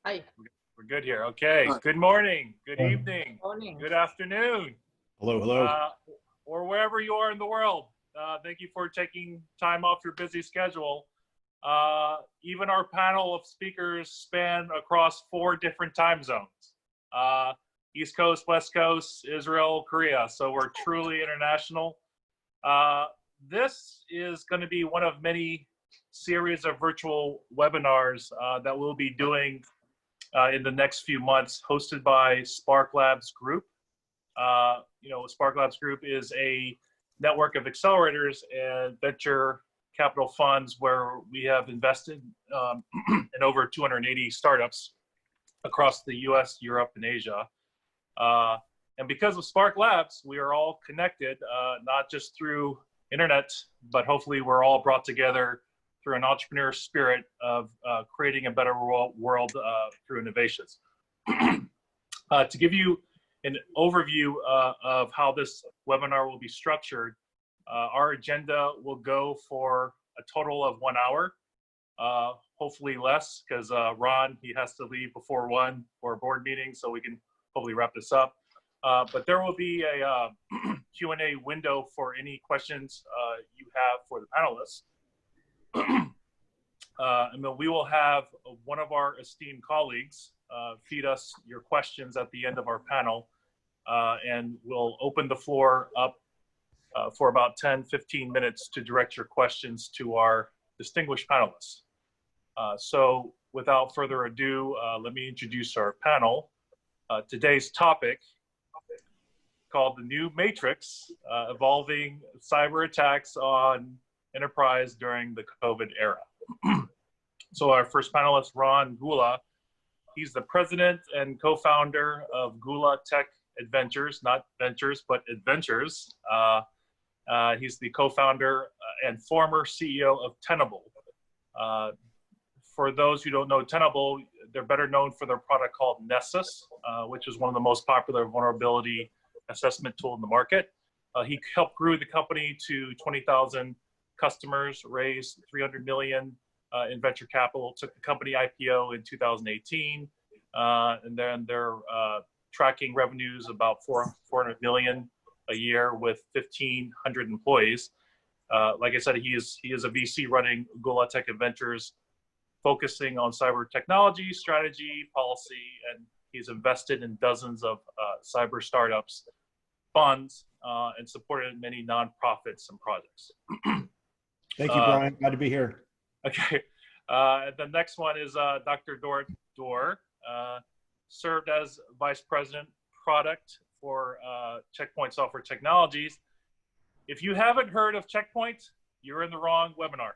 Hi. We're good here. Okay. Good morning. Good evening. Morning. Good afternoon. Hello, hello. Or wherever you are in the world. Thank you for taking time off your busy schedule. Even our panel of speakers span across 4 different time zones. East Coast, West Coast, Israel, Korea. So we're truly international. This is going to be one of many series of virtual webinars that we'll be doing in the next few months, hosted by SparkLabs Group. SparkLabs Group is a network of accelerators and venture capital funds where we have invested in over 280 startups across the US, Europe, and Asia. And because of SparkLabs, we are all connected, not just through internet, but hopefully we're all brought together through an entrepreneur spirit of creating a better world through innovations. To give you an overview of how this webinar will be structured, our agenda will go for a total of 1 hour, hopefully less, because Ron, he has to leave before 1 for a board meeting, so we can hopefully wrap this up. But there will be a Q&A window for any questions you have for the panelists. And then we will have one of our esteemed colleagues feed us your questions at the end of our panel, and we'll open the floor up for about 10-15 minutes to direct your questions to our distinguished panelists. So without further ado, let me introduce our panel. Today's topic, called The New Matrix, Evolving Cyber Attacks on Enterprise During the COVID Era. So our first panelist, Ron Gula, he's the president and co-founder of Gula Tech Adventures, not ventures, but adventures. He's the co-founder and former CEO of Tenable. For those who don't know Tenable, they're better known for their product called Nessus, which is one of the most popular vulnerability assessment tool in the market. He helped grow the company to 20,000 customers, raised 300 million in venture capital, took the company IPO in 2018, and then they're tracking revenues about 400 million a year with 1,500 employees. Like I said, he is a VC running Gula Tech Adventures, focusing on cyber technology, strategy, policy, and he's invested in dozens of cyber startups, funds, and supported many nonprofits and projects. Thank you, Brian. Glad to be here. Okay. The next one is Dr. Dorit Dor, served as Vice President Product for Checkpoint Software Technologies. If you haven't heard of Checkpoint, you're in the wrong webinar.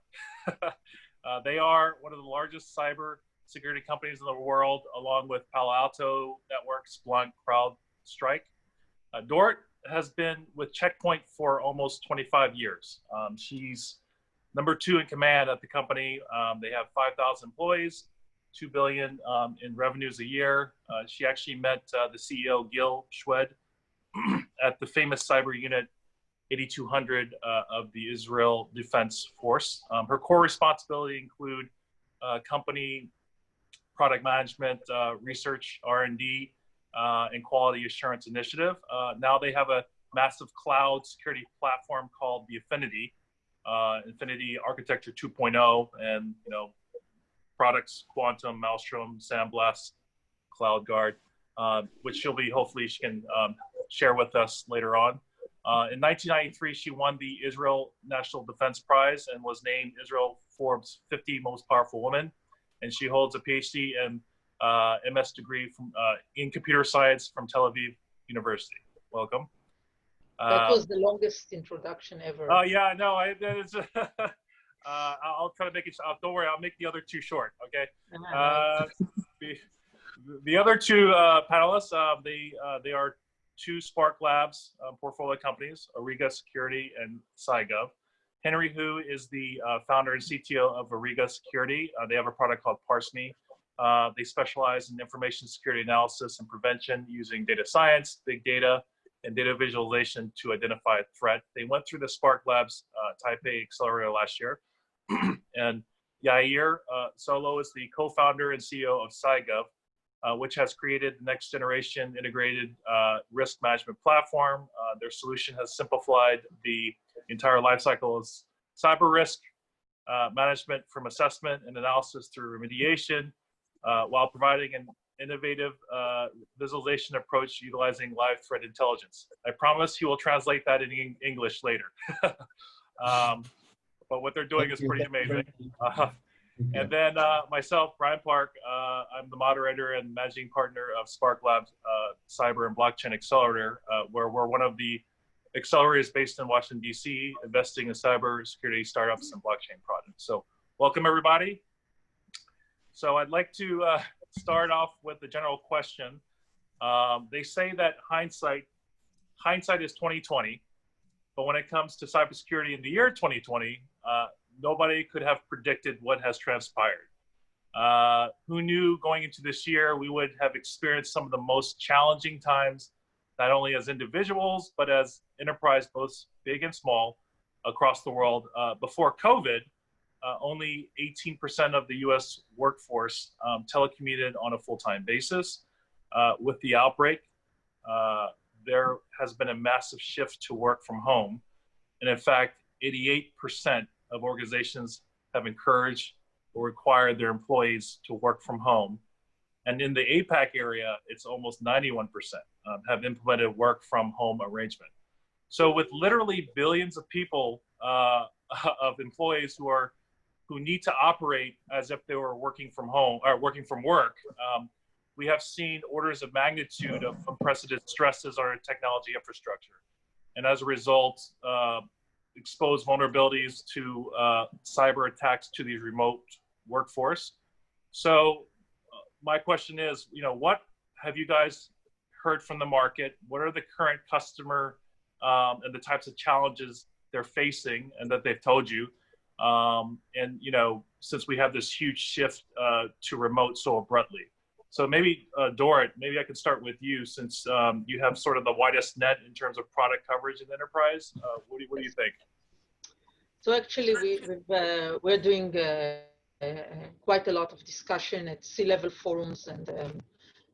They are one of the largest cyber security companies in the world, along with Palo Alto Networks, Splunk, CrowdStrike. Dorit has been with Checkpoint for almost 25 years. She's number 2 in command at the company. They have 5,000 employees, 2 billion in revenues a year. She actually met the CEO, Gil Shwed, at the famous cyber unit 8200 of the Israel Defense Force. Her core responsibility include company product management, research, R&D, and quality assurance initiative. Now they have a massive cloud security platform called the Infinity Architecture 2.0, and products Quantum, Maelstrom, Sandblast, CloudGuard, which hopefully she can share with us later on. In 1993, she won the Israel National Defense Prize and was named Israel Forbes 50 Most Powerful Women. And she holds a PhD and MS degree in computer science from Tel Aviv University. Welcome. That was the longest introduction ever. Oh yeah, no, I'll try to make it. Don't worry, I'll make the other 2 short. Okay. The other 2 panelists, they are 2 SparkLabs portfolio companies, Ariga Security and CyGov. Henry Hu is the founder and CTO of Ariga Security. They have a product called ParseMe. They specialize in information security analysis and prevention using data science, big data, and data visualization to identify a threat. They went through the SparkLabs Taipei Accelerator last year. And Yair Solow is the co-founder and CEO of CyGov. which has created the next generation integrated risk management platform. Their solution has simplified the entire lifecycle of cyber risk management, from assessment and analysis through remediation, while providing an innovative visualization approach utilizing live threat intelligence. I promise he will translate that in English later. But what they're doing is pretty amazing. And then myself, Brian Park, I'm the moderator and managing partner of SparkLabs Cyber and Blockchain Accelerator, where we're one of the accelerators based in Washington, D.C., investing in cybersecurity startups and blockchain projects. So welcome, everybody. So I'd like to start off with the general question. They say that hindsight is 20/20, but when it comes to cybersecurity in the year 2020, nobody could have predicted what has transpired. Who knew going into this year we would have experienced some of the most challenging times, not only as individuals, but as enterprise, both big and small, across the world. Before COVID, only 18% of the US workforce telecommuted on a full-time basis. With the outbreak, there has been a massive shift to work from home. And in fact, 88% of organizations have encouraged or required their employees to work from home. And in the APAC area, it's almost 91% have implemented work from home arrangement. So with literally billions of people, of employees who need to operate as if they were working from home or working from work, we have seen orders of magnitude of unprecedented stresses on our technology infrastructure. And as a result, exposed vulnerabilities to cyber attacks to the remote workforce. So my question is, what have you guys heard from the market? What are the current customer and the types of challenges they're facing and that they've told you? And since we have this huge shift to remote so abruptly. So maybe Dorit, maybe I could start with you, since you have sort of the widest net in terms of product coverage in enterprise. What do you think? So actually, we're doing quite a lot of discussion at C-level forums, and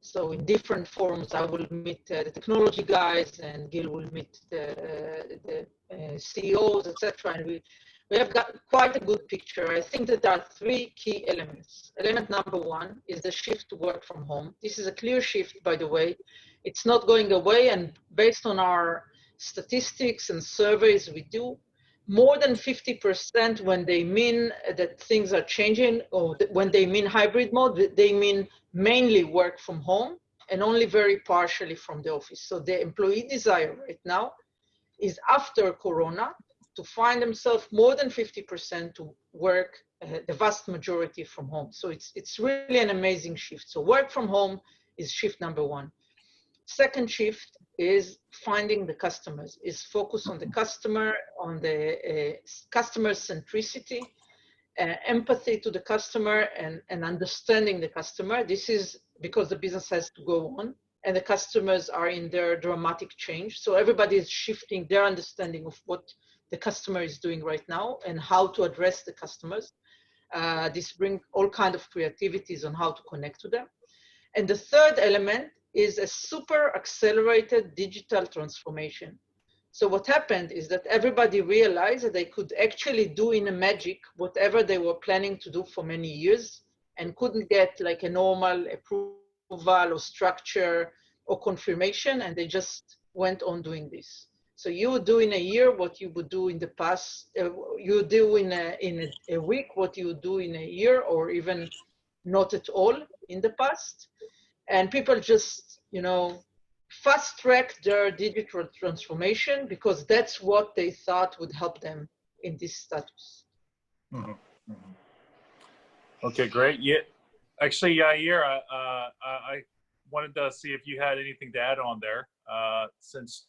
so in different forums, I will meet the technology guys, and Gil will meet the CEOs, etc. And we have got quite a good picture. I think that there are three key elements. Element number one is the shift to work from home. This is a clear shift, by the way. It's not going away, and based on our statistics and surveys we do, more than 50% when they mean that things are changing, or when they mean hybrid mode, they mean mainly work from home and only very partially from the office. So the employee desire right now is, after Corona, to find themselves more than 50% to work the vast majority from home. So it's really an amazing shift. So work from home is shift number one. Second shift is finding the customers, is focus on the customer, on the customer centricity, empathy to the customer, and understanding the customer. This is because the business has to go on, and the customers are in their dramatic change. So everybody is shifting their understanding of what the customer is doing right now and how to address the customers. This brings all kinds of creativities on how to connect to them. And the third element is a super accelerated digital transformation. So what happened is that everybody realized that they could actually do in a magic whatever they were planning to do for many years, and couldn't get like a normal approval or structure or confirmation, and they just went on doing this. So you would do in a year what you would do in the past, you do in a week what you would do in a year, or even not at all in the past. And people just, fast track their digital transformation because that's what they thought would help them in this status. Mm-hmm. Mm-hmm. Okay, great. Yeah, actually, Yair, I wanted to see if you had anything to add on there, since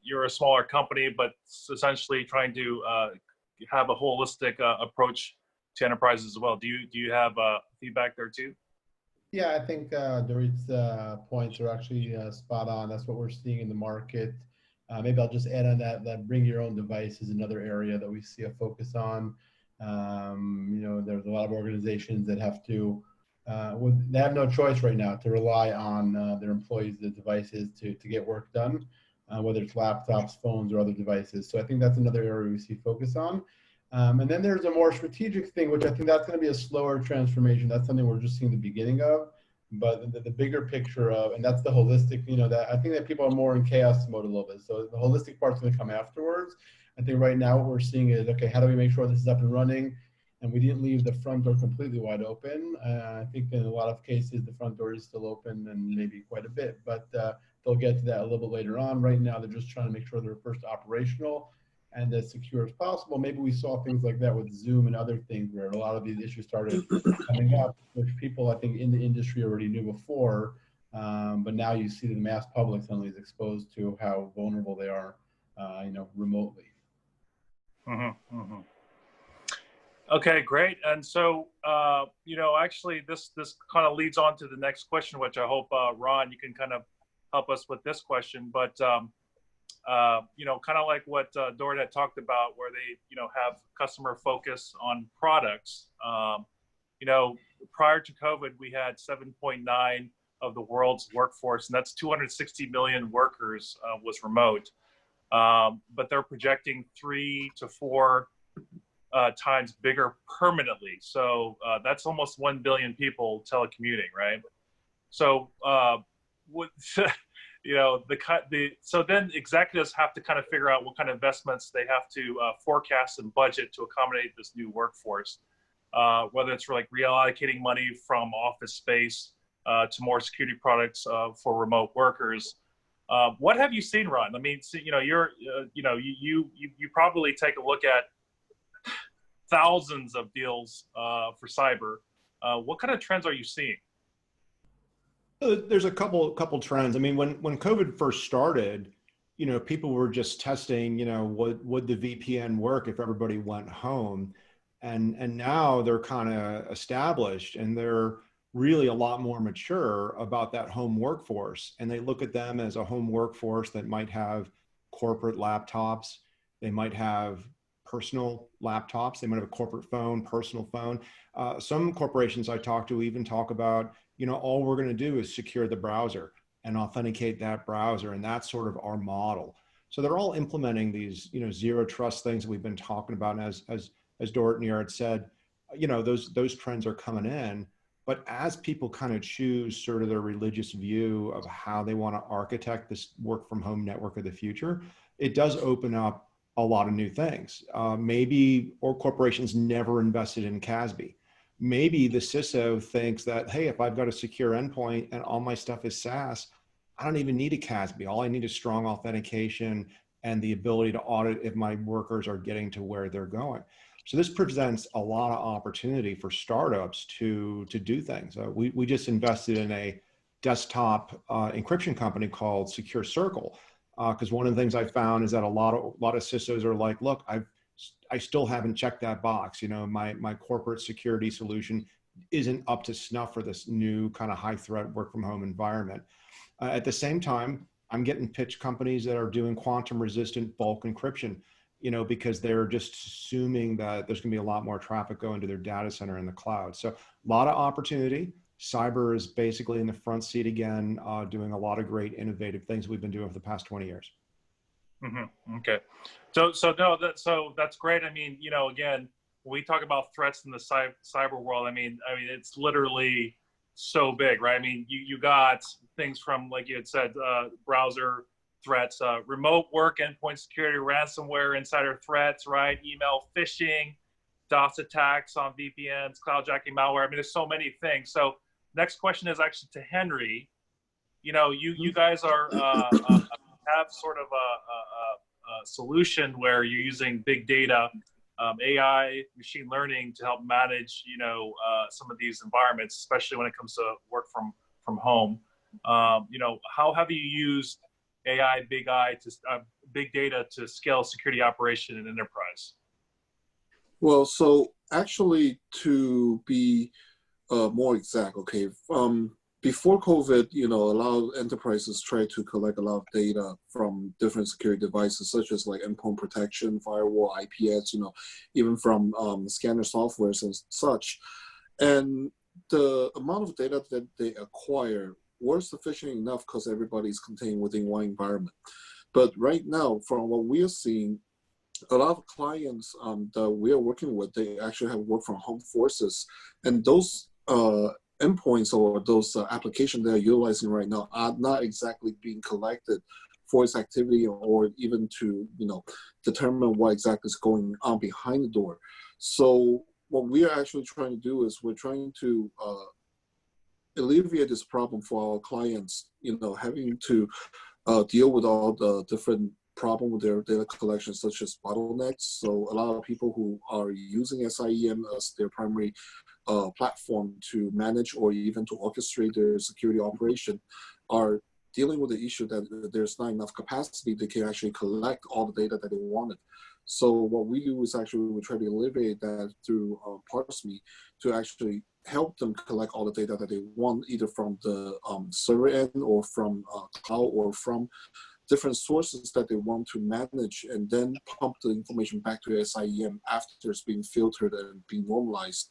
you're a smaller company, but essentially trying to have a holistic approach to enterprises as well. Do you have feedback there too? Yeah, I think Dorit's points are actually spot on. That's what we're seeing in the market. Maybe I'll just add on that bring your own device is another area that we see a focus on. There's a lot of organizations that have to they have no choice right now to rely on their employees, the devices to get work done, whether it's laptops, phones, or other devices. So I think that's another area we see focus on. And then there's a more strategic thing, which I think that's going to be a slower transformation. That's something we're just seeing the beginning of. But the bigger picture of, and that's the holistic, that I think that people are more in chaos mode a little bit. So the holistic part's going to come afterwards. I think right now what we're seeing is, okay, how do we make sure this is up and running? And we didn't leave the front door completely wide open. I think in a lot of cases, the front door is still open and maybe quite a bit, but they'll get to that a little bit later on. Right now, they're just trying to make sure they're first operational and as secure as possible. Maybe we saw things like that with Zoom and other things where a lot of these issues started coming up, which people I think in the industry already knew before, but now you see the mass public suddenly is exposed to how vulnerable they are, remotely. Mm-hmm, mm-hmm. Okay, great. And so, actually this kind of leads on to the next question, which I hope, Ron, you can kind of help us with this question. But, kind of like what Dorit had talked about, where they, have customer focus on products. Prior to COVID, we had 7.9 of the world's workforce, and that's 260 million workers was remote. But they're projecting 3 to 4 times bigger permanently. So that's almost 1 billion people telecommuting, right? So so then executives have to kind of figure out what kind of investments they have to forecast and budget to accommodate this new workforce, whether it's like reallocating money from office space to more security products for remote workers. What have you seen, Ron? I mean, you probably take a look at thousands of deals for cyber. What kind of trends are you seeing? There's a couple trends. I mean, when COVID first started, people were just testing, would the VPN work if everybody went home? And now they're kind of established and they're really a lot more mature about that home workforce. And they look at them as a home workforce that might have corporate laptops. They might have personal laptops. They might have a corporate phone, personal phone. Some corporations I talk to even talk about, all we're going to do is secure the browser and authenticate that browser. And that's sort of our model. So they're all implementing these, zero trust things that we've been talking about. And as Dorit and Yair said, those trends are coming in. But as people kind of choose sort of their religious view of how they want to architect this work from home network of the future, it does open up a lot of new things. Maybe corporations never invested in CASB. Maybe the CISO thinks that, hey, if I've got a secure endpoint and all my stuff is SaaS, I don't even need a CASB. All I need is strong authentication and the ability to audit if my workers are getting to where they're going. So this presents a lot of opportunity for startups to do things. We just invested in a desktop encryption company called Secure Circle, because one of the things I found is that a lot of CISOs are like, look, I still haven't checked that box. My corporate security solution isn't up to snuff for this new kind of high threat work from home environment. At the same time, I'm getting pitched companies that are doing quantum resistant bulk encryption, because they're just assuming that there's going to be a lot more traffic going to their data center in the cloud. So a lot of opportunity. Cyber is basically in the front seat again, doing a lot of great innovative things we've been doing for the past 20 years. Mm-hmm. Okay. So that's great. I mean, again, when we talk about threats in the cyber world, I mean, it's literally so big, right? I mean, you got things from, like you had said, browser threats, remote work, endpoint security, ransomware, insider threats, right? Email phishing, DOS attacks on VPNs, cloud jacking malware. I mean, there's so many things. So next question is actually to Henry. You guys are have sort of a solution where you're using big data, AI, machine learning to help manage, some of these environments, especially when it comes to work from home. How have you used AI, big data to scale security operation in enterprise? Well, so actually, to be more exact, okay, before COVID, a lot of enterprises try to collect a lot of data from different security devices, such as like endpoint protection, firewall, IPS, even from scanner softwares and such. And the amount of data that they acquire were sufficient enough because everybody is contained within one environment. But right now, from what we are seeing, a lot of clients that we are working with, they actually have work from home forces, and those endpoints or those applications they're utilizing right now are not exactly being collected for its activity or even to determine what exactly is going on behind the door. So what we are actually trying to do is we're trying to alleviate this problem for our clients, having to deal with all the different problem with their data collection, such as bottlenecks. So a lot of people who are using SIEM as their primary platform to manage or even to orchestrate their security operation are dealing with the issue that there's not enough capacity they can actually collect all the data that they wanted. So what we do is actually we try to alleviate that through ParseMe to actually help them collect all the data that they want, either from the server end or from cloud or from different sources that they want to manage, and then pump the information back to SIEM after it's being filtered and being normalized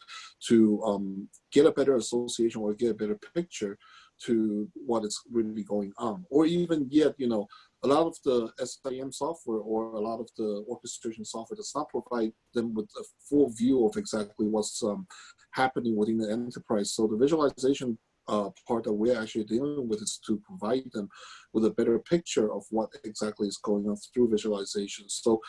to get a better association or get a better picture to what is really going on. Or even yet, a lot of the SIEM software or a lot of the orchestration software does not provide them with a full view of exactly what's happening within the enterprise. So the visualization part that we're actually dealing with is to provide them with a better picture of what exactly is going on through visualization. So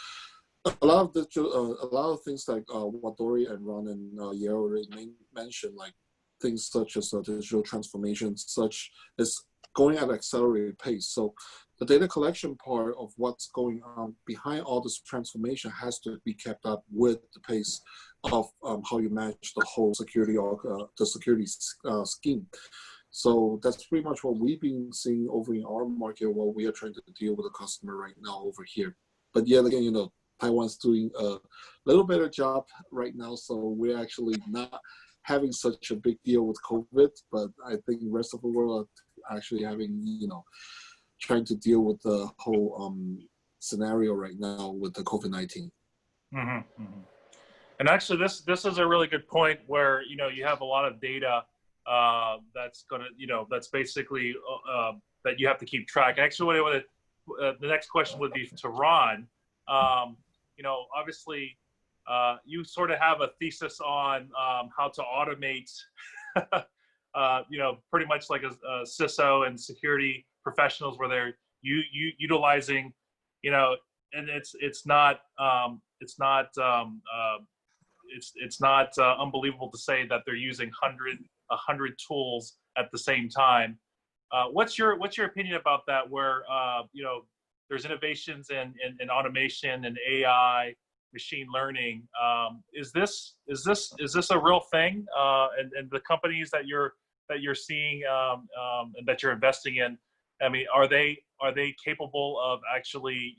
a lot of things like what Dorit and Ron and Yair already mentioned, like things such as digital transformation, such as going at an accelerated pace. So the data collection part of what's going on behind all this transformation has to be kept up with the pace of how you manage the whole security or the security scheme. So that's pretty much what we've been seeing over in our market, what we are trying to deal with the customer right now over here. But yet again, Taiwan's doing a little better job right now, so we're actually not having such a big deal with COVID, but I think the rest of the world are actually having, trying to deal with the whole scenario right now with the COVID-19. Mm-hmm, mm-hmm. And actually, this is a really good point where you have a lot of data that's gonna that's basically that you have to keep track. Actually, the next question would be to Ron. Obviously, you sort of have a thesis on how to automate, pretty much like a CISO and security professionals where they're utilizing, and it's not unbelievable to say that they're using 100 tools at the same time. What's your opinion about that? Where there's innovations in automation and AI, machine learning. Is this a real thing? And the companies that you're seeing and that you're investing in, I mean, are they capable of actually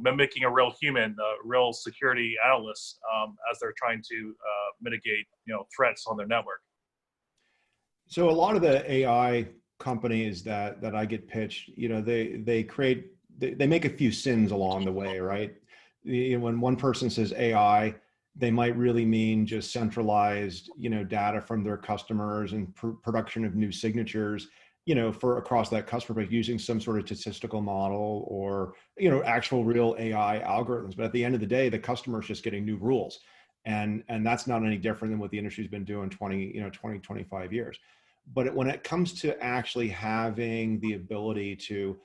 mimicking a real human, a real security analyst as they're trying to mitigate threats on their network? So a lot of the AI companies that I get pitched, they make a few sins along the way, right? When one person says AI, they might really mean just centralized, data from their customers and production of new signatures, for across that customer base using some sort of statistical model or, actual real AI algorithms. But at the end of the day, the customer is just getting new rules. And that's not any different than what the industry's been doing 25 years. But when it comes to actually having the ability to,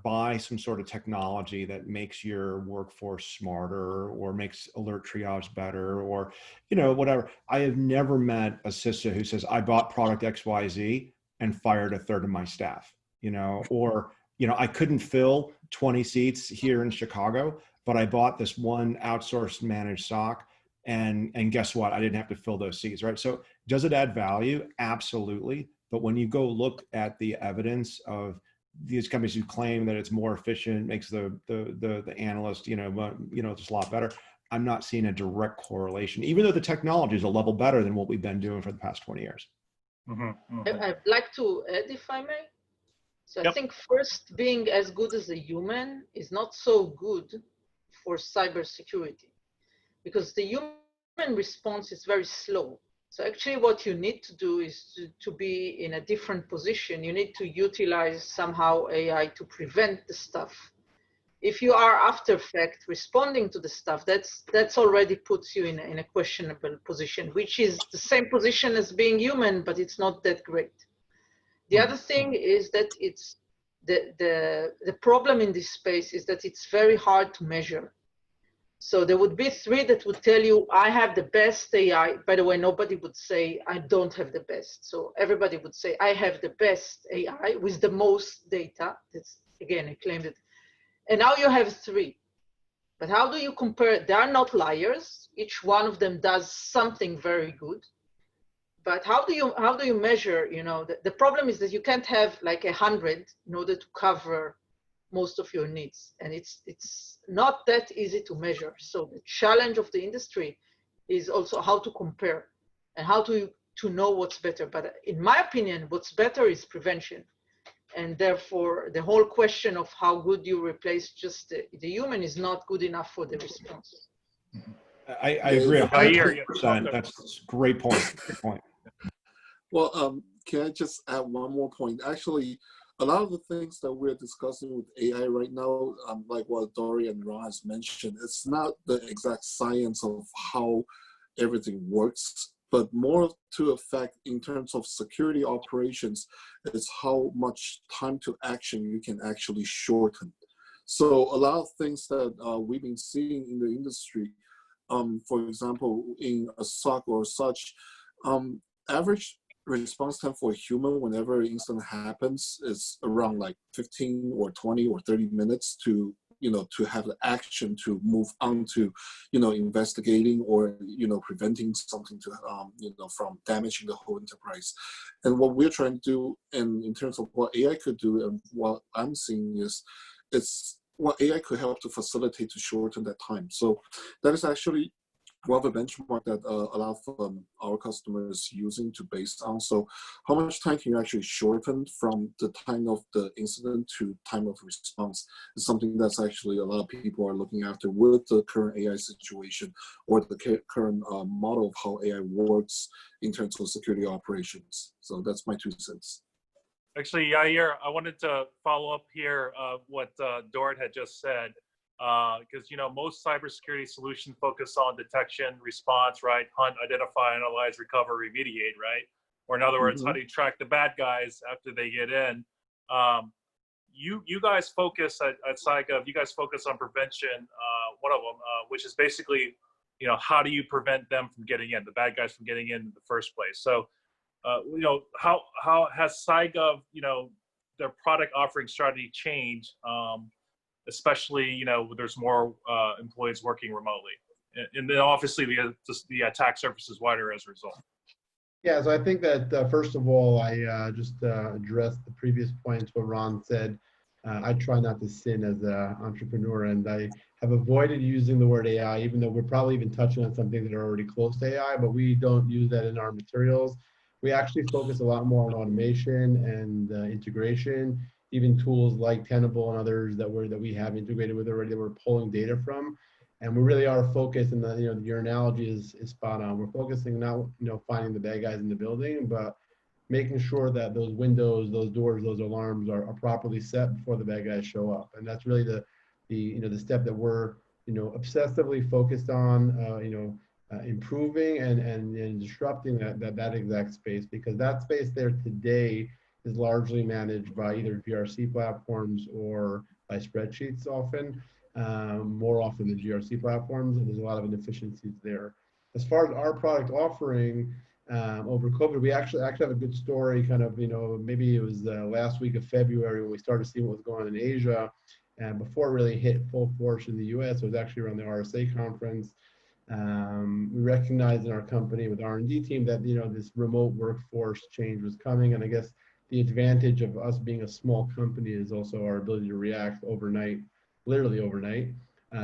buy some sort of technology that makes your workforce smarter or makes alert triage better or, whatever. I have never met a CISO who says, I bought product XYZ and fired a third of my staff, or, I couldn't fill 20 seats here in Chicago, but I bought this one outsourced managed SOC and guess what? I didn't have to fill those seats, right? So does it add value? Absolutely. But when you go look at the evidence of these companies who claim that it's more efficient, makes the analyst, just a lot better, I'm not seeing a direct correlation, even though the technology is a level better than what we've been doing for the past 20 years. Mm-hmm, mm-hmm. I'd like to add, if I may. So Yep. I think first, being as good as a human is not so good for cybersecurity, because the human response is very slow. So actually what you need to do is to be in a different position. You need to utilize somehow AI to prevent the stuff. If you are after fact responding to the stuff, that's already puts you in a questionable position, which is the same position as being human, but it's not that great. The other thing is that it's the problem in this space is that it's very hard to measure. So there would be three that would tell you, I have the best AI. By the way, nobody would say, I don't have the best. So everybody would say, I have the best AI with the most data. That's, again, a claim that. And now you have three. But how do you compare? They are not liars. Each one of them does something very good. But how do you measure, the problem is that you can't have like 100 in order to cover most of your needs. And it's not that easy to measure. So the challenge of the industry is also how to compare and how to know what's better. But in my opinion, what's better is prevention. And therefore, the whole question of how good you replace just the human is not good enough for the response. I agree 100%. Yeah. That's a great point. Good point. Well, can I just add one more point? Actually, a lot of the things that we're discussing with AI right now, like what Dorit and Ron has mentioned, it's not the exact science of how everything works, but more to effect in terms of security operations, it's how much time to action you can actually shorten. So a lot of things that we've been seeing in the industry, for example, in a SOC or such, average response time for a human whenever an incident happens is around like 15 or 20 or 30 minutes to have the action to move on to investigating or preventing something to from damaging the whole enterprise. And what we're trying to do, and in terms of what AI could do, and what I'm seeing is it's what AI could help to facilitate to shorten that time. So that is actually one of the benchmark that a lot of our customers using to base on. So how much time can you actually shorten from the time of the incident to time of response is something that's actually a lot of people are looking after with the current AI situation or the current model of how AI works in terms of security operations. So that's my 2 cents. Actually, Yair, I wanted to follow up here what Dorit had just said. Because most cybersecurity solutions focus on detection, response, right? Hunt, identify, analyze, recover, remediate, right? Or in other words, how do you track the bad guys after they get in? You guys focus at CyGov. You guys focus on prevention. One of them, which is basically, how do you prevent them from getting in, the bad guys from getting in the first place? So, how has CyGov, their product offering strategy changed? Especially, there's more employees working remotely. And then obviously the attack surface is wider as a result. Yeah, so I think that first of all, I just addressed the previous points what Ron said. I try not to sin as an entrepreneur, and I have avoided using the word AI, even though we're probably even touching on something that are already close to AI, but we don't use that in our materials. We actually focus a lot more on automation and integration, even tools like Tenable and others that we have integrated with already that we're pulling data from. And we really are focused, and your analogy is spot on. We're focusing not finding the bad guys in the building, but making sure that those windows, those doors, those alarms are properly set before the bad guys show up. And that's really the step that we're obsessively focused on improving and disrupting that exact space, because that space there today is largely managed by either GRC platforms or by spreadsheets often, more often than GRC platforms, and there's a lot of inefficiencies there. As far as our product offering, over COVID, we actually have a good story, kind of, maybe it was last week of February when we started seeing what was going on in Asia, and before it really hit full force in the US, it was actually around the RSA conference. We recognized in our company with R&D team that, this remote workforce change was coming, and I guess the advantage of us being a small company is also our ability to react overnight, literally overnight.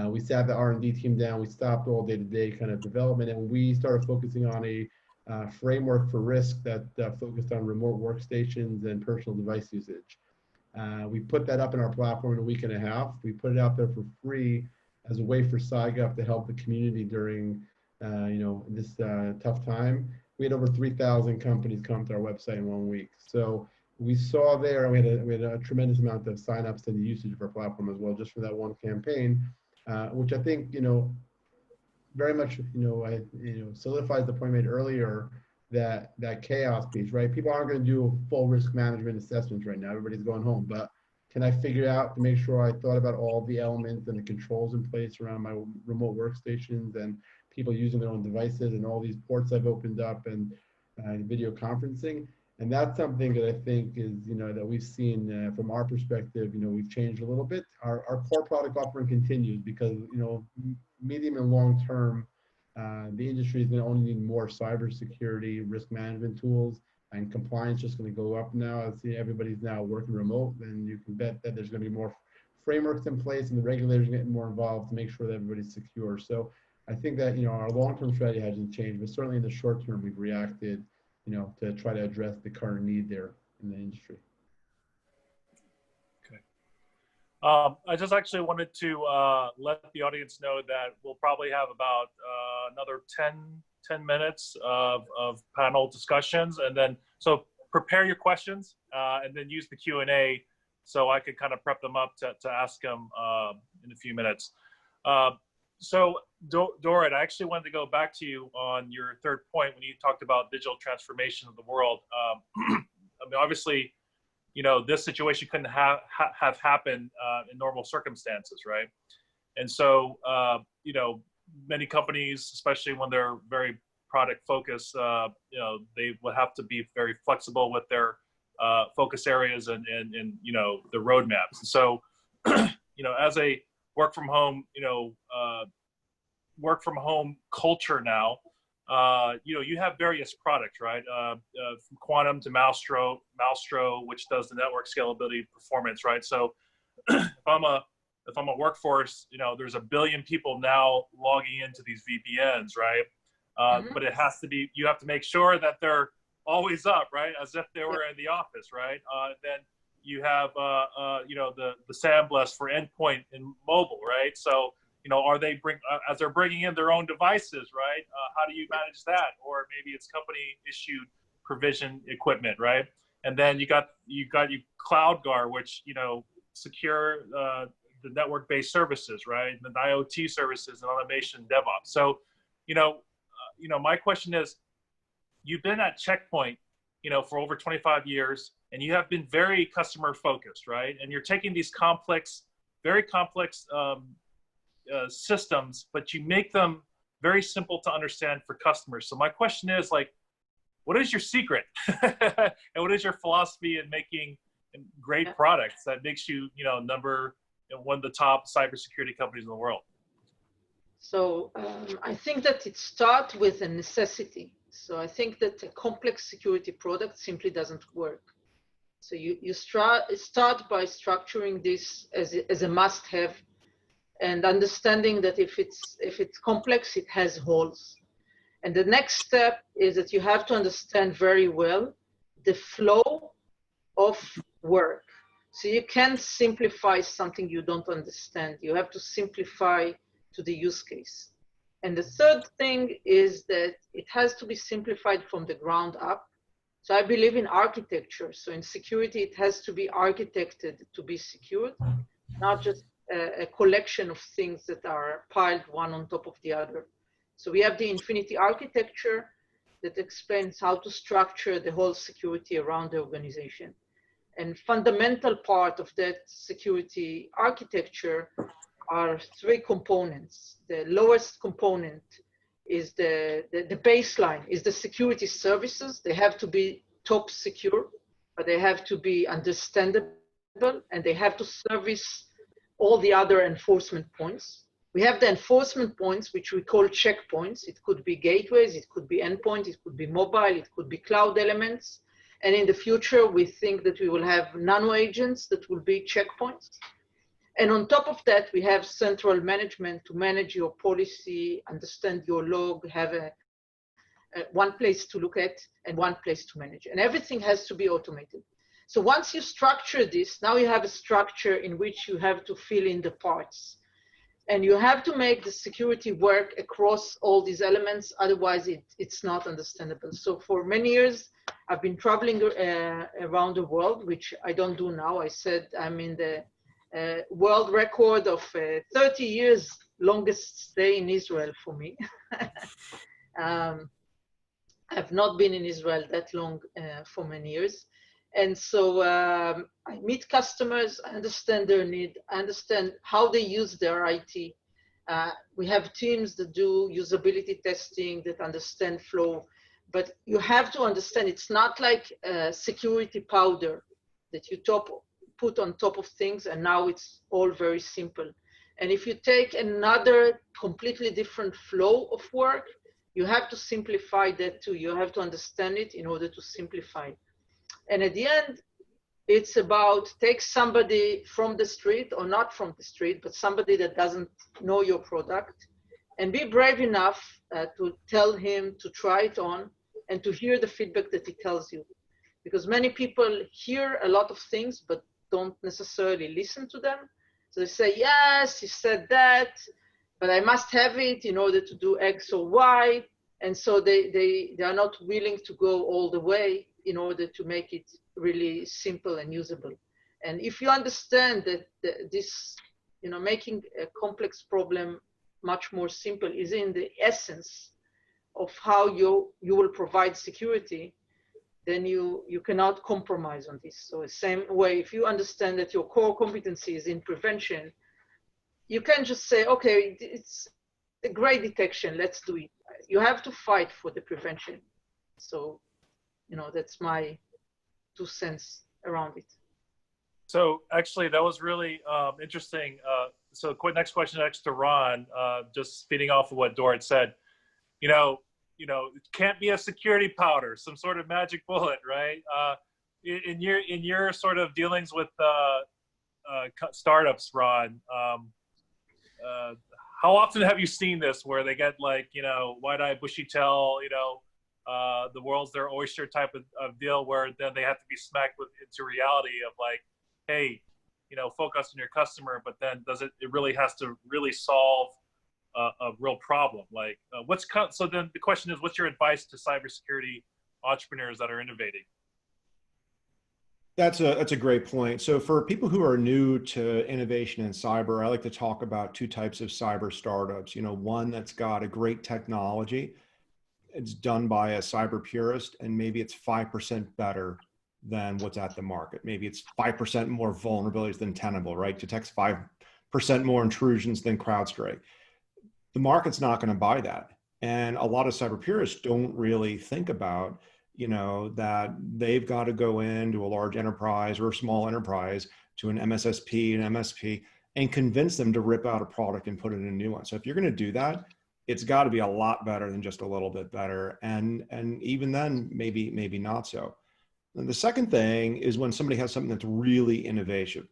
We sat the R&D team down, we stopped all day-to-day kind of development, and we started focusing on a framework for risk that focused on remote workstations and personal device usage. We put that up in our platform in a week and a half. We put it out there for free as a way for CyGov to help the community during this tough time. we had over 3,000 companies come to our website in 1 week. So we saw there, we had a tremendous amount of signups and usage of our platform as well, just for that one campaign, which I think, very much, solidifies the point made earlier that chaos piece, right? People aren't going to do full risk management assessments right now. Everybody's going home, but can I figure out to make sure I thought about all the elements and the controls in place around my remote workstations and people using their own devices and all these ports I've opened up and video conferencing. And that's something that I think is, that we've seen from our perspective, we've changed a little bit. Our core product offering continues because, medium and long term, the industry is going to only need more cybersecurity, risk management tools, and compliance just going to go up now. As everybody's now working remote, and you can bet that there's going to be more frameworks in place and the regulators getting more involved to make sure that everybody's secure. So I think that, our long-term strategy hasn't changed, but certainly in the short term, we've reacted, to try to address the current need there in the industry. Okay. I just actually wanted to let the audience know that we'll probably have about another 10 minutes of panel discussions, and then so prepare your questions and then use the Q&A so I could kind of prep them up to ask them in a few minutes. So Dorit, I actually wanted to go back to you on your third point when you talked about digital transformation of the world. I mean, obviously, this situation couldn't have happened in normal circumstances, right? And so, many companies, especially when they're very product focused, they would have to be very flexible with their focus areas and the roadmaps. And so, as a work from home culture now, you have various products, right? From Quantum to Maestro, which does the network scalability performance, right? So if I'm a workforce, there's 1 billion people now logging into these VPNs, right? But it has to be, you have to make sure that they're always up, right? As if they were in the office, right? Then you have, the SAMBLES for endpoint and mobile, right? So, are they as they're bringing in their own devices, right? How do you manage that? Or maybe it's company issued provision equipment, right? And then you got your CloudGuard, which, secure the network-based services, right? And the IoT services and automation DevOps. So, my question is, you've been at Checkpoint, for over 25 years, and you have been very customer focused, right? And you're taking these very complex systems, but you make them very simple to understand for customers. So my question is, what is your secret? And what is your philosophy in making great products that makes you, one of the top cybersecurity companies in the world? So I think that it starts with a necessity. So I think that a complex security product simply doesn't work. So you start by structuring this as a must-have, and understanding that if it's complex, it has holes. And the next step is that you have to understand very well the flow of work. So you can't simplify something you don't understand. You have to simplify to the use case. And the third thing is that it has to be simplified from the ground up. So I believe in architecture. So in security, it has to be architected to be secured, not just a collection of things that are piled one on top of the other. So we have the Infinity architecture that explains how to structure the whole security around the organization. And fundamental part of that security architecture are 3 components. The lowest component is the baseline, is the security services. They have to be top secure, but they have to be understandable, and they have to service all the other enforcement points. We have the enforcement points, which we call checkpoints. It could be gateways, it could be endpoint, it could be mobile, it could be cloud elements. And in the future, we think that we will have nano agents that will be checkpoints. And on top of that, we have central management to manage your policy, understand your log, have one place to look at and one place to manage. And everything has to be automated. So once you structure this, now you have a structure in which you have to fill in the parts. And you have to make the security work across all these elements, otherwise it's not understandable. So for many years, I've been traveling around the world, which I don't do now. I said I'm in the world record of 30 years, longest stay in Israel for me. I've not been in Israel that long for many years. And so I meet customers, I understand their need, I understand how they use their IT. We have teams that do usability testing, that understand flow, but you have to understand it's not like security powder that you put on top of things and now it's all very simple. And if you take another completely different flow of work, you have to simplify that too. You have to understand it in order to simplify it. And at the end, it's about take somebody from the street, or not from the street, but somebody that doesn't know your product, and be brave enough to tell him to try it on and to hear the feedback that he tells you. Because many people hear a lot of things, but don't necessarily listen to them. So they say, yes, he said that, but I must have it in order to do X or Y. And so they are not willing to go all the way in order to make it really simple and usable. And if you understand that this, making a complex problem much more simple is in the essence of how you will provide security, then you cannot compromise on this. So the same way, if you understand that your core competency is in prevention, you can't just say, okay, it's a great detection, let's do it. You have to fight for the prevention. So, that's my 2 cents around it. So actually, that was really interesting. So next question next to Ron, just feeding off of what Dorit said. It can't be a security powder, some sort of magic bullet, right? In your sort of dealings with startups, Ron, how often have you seen this where they get like, wide-eyed, bushy-tail, the world's their oyster type of deal, where then they have to be smacked into reality of like, hey, focus on your customer, but then it really has to really solve a real problem. Like so then the question is, what's your advice to cybersecurity entrepreneurs that are innovating? That's a great point. So for people who are new to innovation in cyber, I like to talk about 2 types of cyber startups. One that's got a great technology. It's done by a cyber purist, and maybe it's 5% better than what's at the market. Maybe it's 5% more vulnerabilities than Tenable, right? Detects 5% more intrusions than CrowdStrike. The market's not going to buy that. And a lot of cyber purists don't really think about, that they've got to go into a large enterprise or a small enterprise to an MSSP, an MSP, and convince them to rip out a product and put it in a new one. So if you're going to do that, it's got to be a lot better than just a little bit better. And even then, maybe not so. And the second thing is when somebody has something that's really innovative,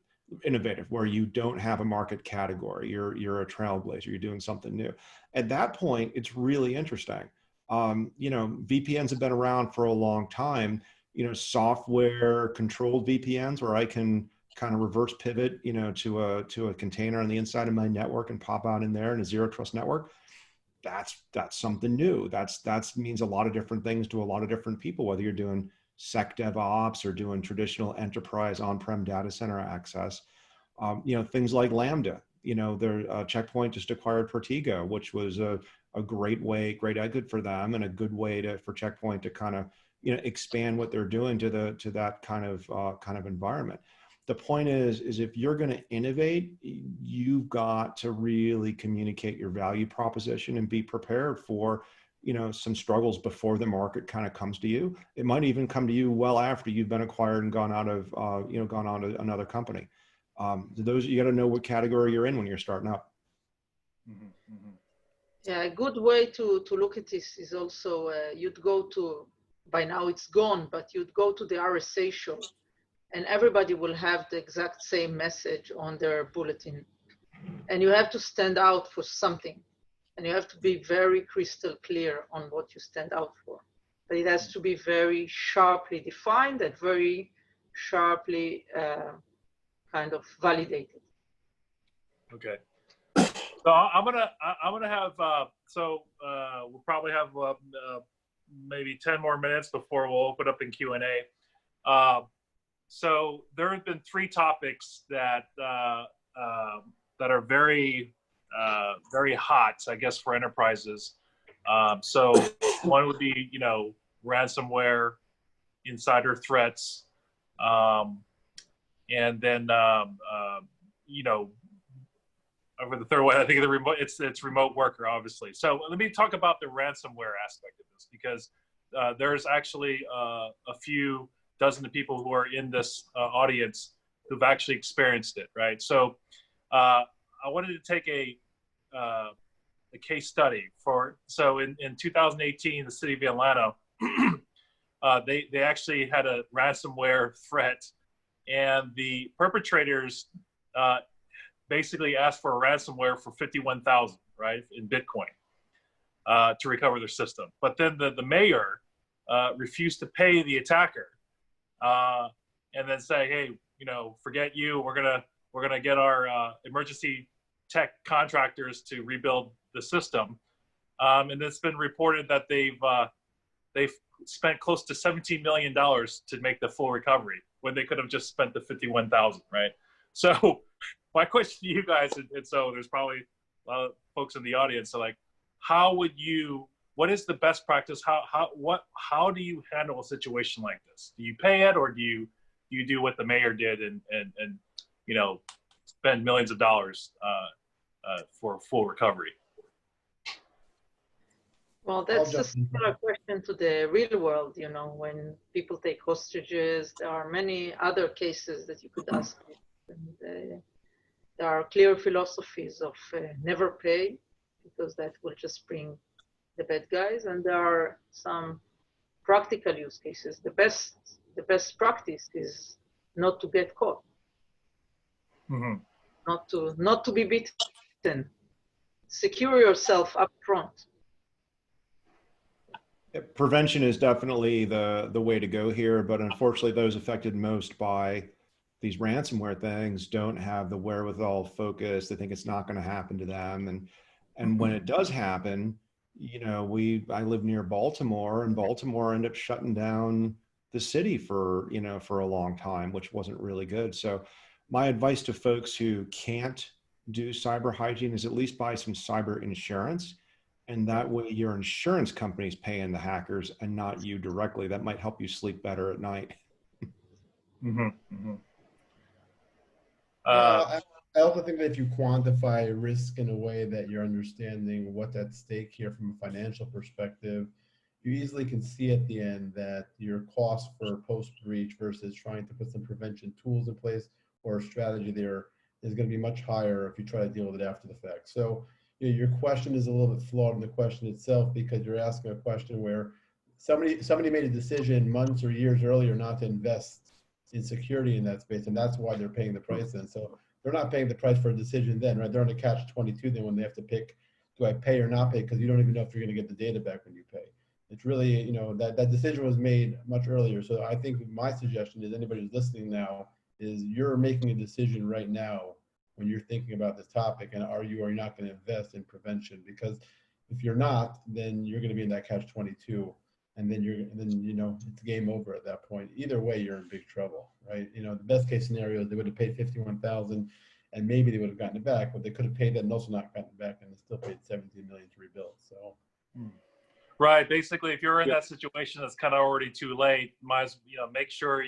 where you don't have a market category, you're a trailblazer, you're doing something new. At that point, it's really interesting. VPNs have been around for a long time. Software controlled VPNs where I can kind of reverse pivot, to a container on the inside of my network and pop out in there in a zero trust network. That's something new. That means a lot of different things to a lot of different people, whether you're doing SecDevOps or doing traditional enterprise on-prem data center access. Things like Lambda. Their Checkpoint just acquired Pertigo, which was a great exit for them, and a good way for Checkpoint to kind of expand what they're doing to that kind of environment. The point is if you're going to innovate, you've got to really communicate your value proposition and be prepared for some struggles before the market kind of comes to you. It might even come to you well after you've been acquired and gone on to another company. Those, you got to know what category you're in when you're starting out. Mm-hmm, mm-hmm. Yeah, a good way to look at this is also you'd go to, by now it's gone, but you'd go to the RSA show and everybody will have the exact same message on their bulletin. And you have to stand out for something. And you have to be very crystal clear on what you stand out for. But it has to be very sharply defined and very sharply kind of validated. Okay. So I'm gonna have we'll probably have maybe 10 more minutes before we'll open up in Q&A. So there have been 3 topics that are very very hot, I guess, for enterprises. So one would be, you know, ransomware, insider threats, and then you know, over the third one, I think the remote, it's remote worker, obviously. So let me talk about the ransomware aspect of this, because there's actually a few dozen of people who are in this audience who've actually experienced it, right? So I wanted to take a case study so in 2018, the city of Atlanta, they actually had a ransomware threat, and the perpetrators basically asked for a ransomware for $51,000, right, in Bitcoin to recover their system. But then the mayor refused to pay the attacker, and then say, hey, you know, forget you. We're gonna get our emergency tech contractors to rebuild the system. And it's been reported that they've spent close to $17 million to make the full recovery when they could have just spent the $51,000, right? So my question to you guys, and so there's probably a lot of folks in the audience, so like, what is the best practice? How do you handle a situation like this? Do you pay it, or do you do what the mayor did and you know, spend millions of dollars for full recovery? Well, that's a similar question to the real world. You know, when people take hostages, there are many other cases that you could ask. And, there are clear philosophies of never pay, because that will just bring the bad guys. And there are some practical use cases. The best practice is not to get caught, not to be beaten. Secure yourself up front. Prevention is definitely the way to go here, but unfortunately, those affected most by these ransomware things don't have the wherewithal, focus. They think it's not going to happen to them, and when it does happen, you know, I live near Baltimore, and Baltimore ended up shutting down the city for a long time, which wasn't really good. So my advice to folks who can't do cyber hygiene is at least buy some cyber insurance. And that way your insurance company's paying the hackers and not you directly. That might help you sleep better at night. I also think that if you quantify risk in a way that you're understanding what's at stake here from a financial perspective, you easily can see at the end that your cost for post-breach versus trying to put some prevention tools in place or a strategy there is going to be much higher if you try to deal with it after the fact. So your question is a little bit flawed in the question itself, because you're asking a question where somebody made a decision months or years earlier not to invest in security in that space, and that's why they're paying the price then. So they're not paying the price for a decision then, right? They're on a catch-22 then when they have to pick, do I pay or not pay? Because you don't even know if you're going to get the data back when you pay. It's really, you know, that decision was made much earlier. So I think my suggestion is, anybody who's listening now, is you're making a decision right now when you're thinking about this topic, and are you not going to invest in prevention? Because if you're not, then you're going to be in that catch-22. And then you know, it's game over at that point. Either way, you're in big trouble, right? You know, the best case scenario is they would have paid $51,000, and maybe they would have gotten it back, but they could have paid that and also not gotten it back, and they still paid $17 million to rebuild. So, right. Basically, if you're in that situation, that's kind of already too late. Make sure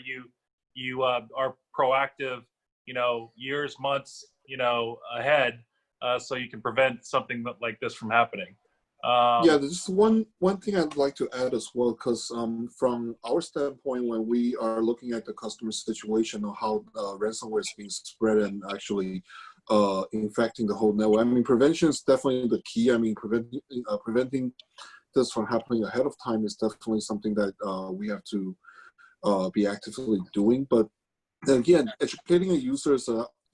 you are proactive, you know, years, months, you know, ahead, so you can prevent something like this from happening. Yeah, there's one thing I'd like to add as well, because from our standpoint, when we are looking at the customer situation or how ransomware is being spread and actually infecting the whole network, I mean, prevention is definitely the key. I mean, preventing this from happening ahead of time is definitely something that we have to be actively doing. But then again, educating a user is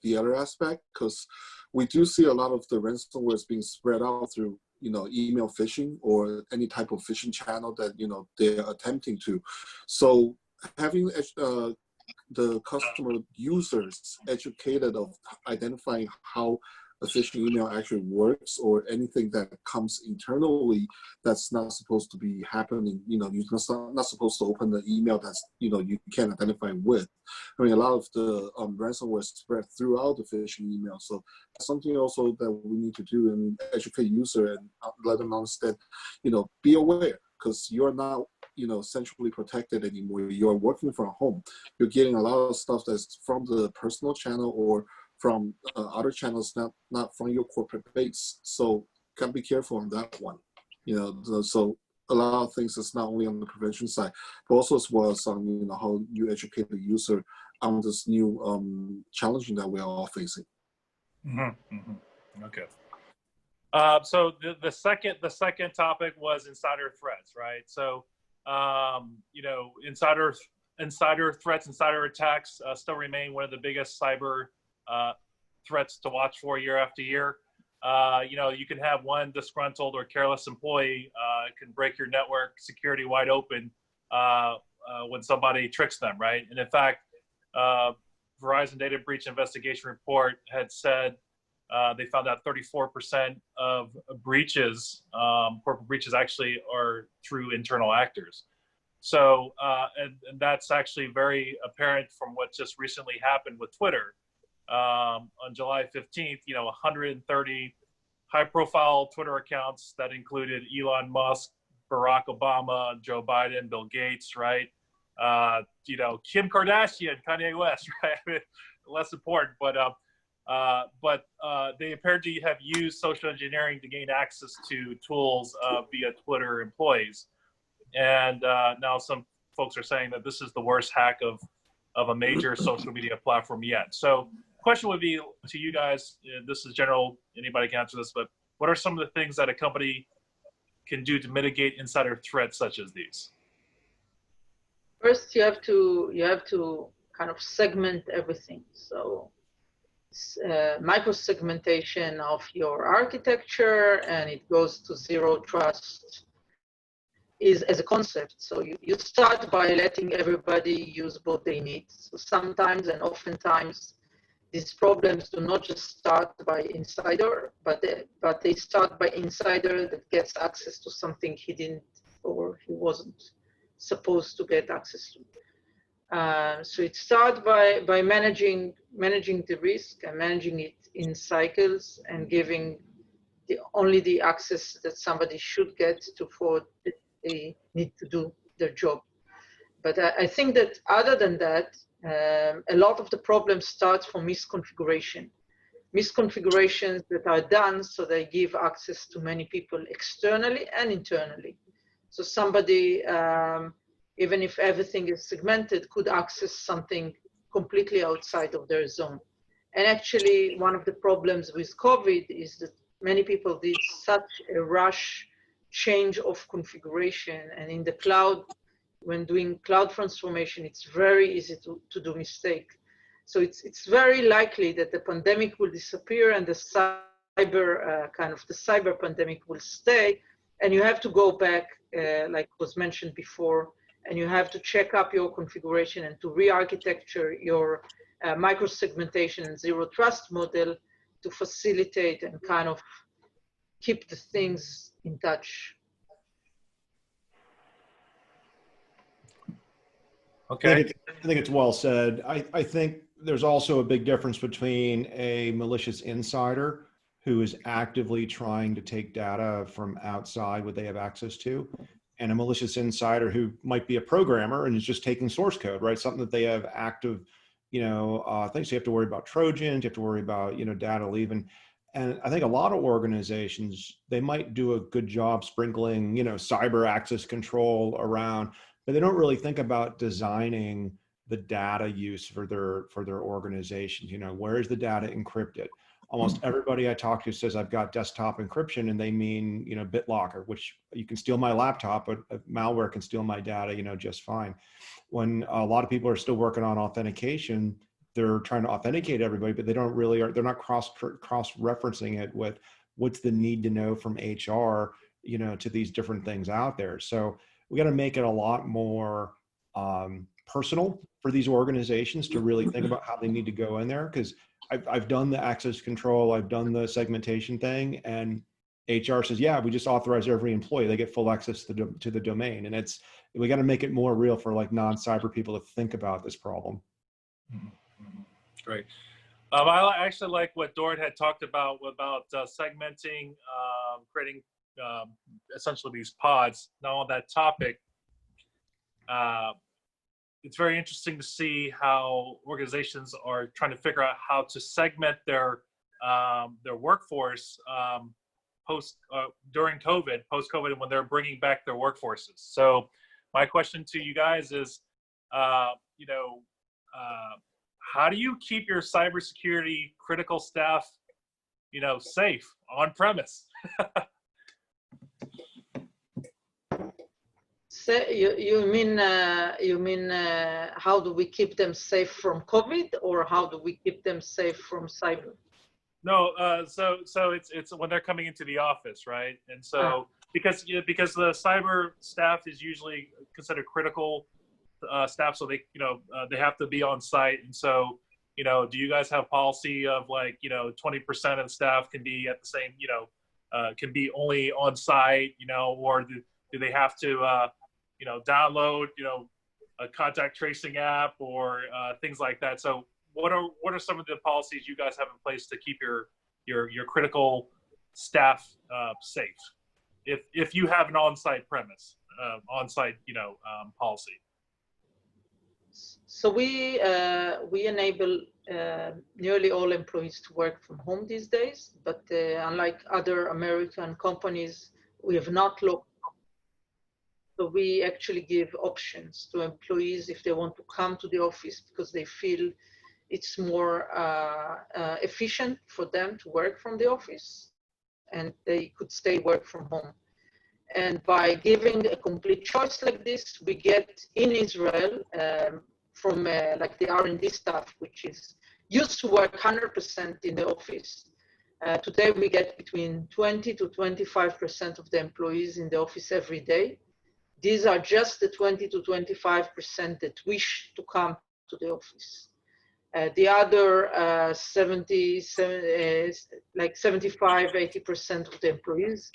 the other aspect, because we do see a lot of the ransomware is being spread out through, you know, email phishing or any type of phishing channel that, you know, they're attempting to. So having the customer users educated of identifying how a phishing email actually works, or anything that comes internally that's not supposed to be happening. You know, you're not supposed to open the email that's, you know, you can't identify with. I mean, a lot of the ransomware spread throughout the phishing email. So that's something also that we need to do and educate user and let them understand, you know, be aware, because you're not, you know, centrally protected anymore. You're working from home. You're getting a lot of stuff that's from the personal channel or from other channels, not from your corporate base. So gotta be careful on that one. You know, so a lot of things is not only on the prevention side, but also as well as on, you know, how you educate the user on this new challenging that we're all facing. Mm-hmm. Mm-hmm. Okay. So the second topic was insider threats, right? So you know, insider threats, insider attacks still remain one of the biggest cyber threats to watch for year after year. You know, you can have one disgruntled or careless employee can break your network security wide open when somebody tricks them, right? And in fact, Verizon Data Breach Investigation Report had said they found out 34% of breaches, corporate breaches, actually are through internal actors. So, and that's actually very apparent from what just recently happened with Twitter. On July 15th, you know, 130 high-profile Twitter accounts that included Elon Musk, Barack Obama, Joe Biden, Bill Gates, right? You know, Kim Kardashian, Kanye West, right? I mean, less important, but they appeared to have used social engineering to gain access to tools via Twitter employees. And now some folks are saying that this is the worst hack of a major social media platform yet. So question would be to you guys, this is general, anybody can answer this, but what are some of the things that a company can do to mitigate insider threats such as these? First, you have to kind of segment everything. So micro-segmentation of your architecture, and it goes to zero trust is as a concept. So you start by letting everybody use what they need. So sometimes and oftentimes these problems do not just start by insider, but they start by insider that gets access to something he didn't or he wasn't supposed to get access to. So it starts by managing the risk and managing it in cycles and giving only the access that somebody should get to for they need to do their job. But I think that other than that, a lot of the problems start from misconfiguration. Misconfigurations that are done so they give access to many people externally and internally. So somebody, even if everything is segmented, could access something completely outside of their zone. And actually, one of the problems with COVID is that many people did such a rush change of configuration, and in the cloud, when doing cloud transformation, it's very easy to do mistake. So it's very likely that the pandemic will disappear and the cyber pandemic will stay, and you have to go back, like was mentioned before, and you have to check up your configuration and to re-architecture your micro-segmentation and zero trust model to facilitate and kind of keep the things in touch. Okay. I think it's well said. I think there's also a big difference between a malicious insider who is actively trying to take data from outside what they have access to, and a malicious insider who might be a programmer and is just taking source code, right? Something that they have active, things. You have to worry about Trojans, you have to worry about, data leaving. And I think a lot of organizations, they might do a good job sprinkling, cyber access control around, but they don't really think about designing the data use for their organizations. Where is the data encrypted? Almost everybody I talk to says I've got desktop encryption, and they mean, BitLocker, which you can steal my laptop, but malware can steal my data, just fine. When a lot of people are still working on authentication, they're trying to authenticate everybody, but they don't really they're not cross-referencing it with what's the need to know from HR, to these different things out there. So we got to make it a lot more personal for these organizations to really think about how they need to go in there. Because I've done the access control, I've done the segmentation thing, and HR says, yeah, we just authorize every employee, they get full access to the domain. And we got to make it more real for like non-cyber people to think about this problem. Great. I actually like what Dorit had talked about segmenting, creating essentially these pods. Now on that topic, it's very interesting to see how organizations are trying to figure out how to segment their workforce during COVID, post-COVID, when they're bringing back their workforces. So my question to you guys is, how do you keep your cybersecurity critical staff, safe on premise? So you mean how do we keep them safe from COVID, or how do we keep them safe from cyber? No, so it's when they're coming into the office, right? And so because the cyber staff is usually considered critical staff, so they have to be on site. And so do you guys have policy of like 20% of the staff can be at the same can be only on site, or do they have to download a contact tracing app or things like that? So what are some of the policies you guys have in place to keep your critical staff safe, if you have an on-site premise, on-site policy? So we enable nearly all employees to work from home these days, but unlike other American companies, we have not looked. So we actually give options to employees if they want to come to the office because they feel it's more efficient for them to work from the office, and they could stay work from home. And by giving a complete choice like this, we get in Israel from like the R&D staff, which is used to work 100% in the office. Today we get between 20 to 25% of the employees in the office every day. These are just the 20 to 25% that wish to come to the office. The other 75, 80% of the employees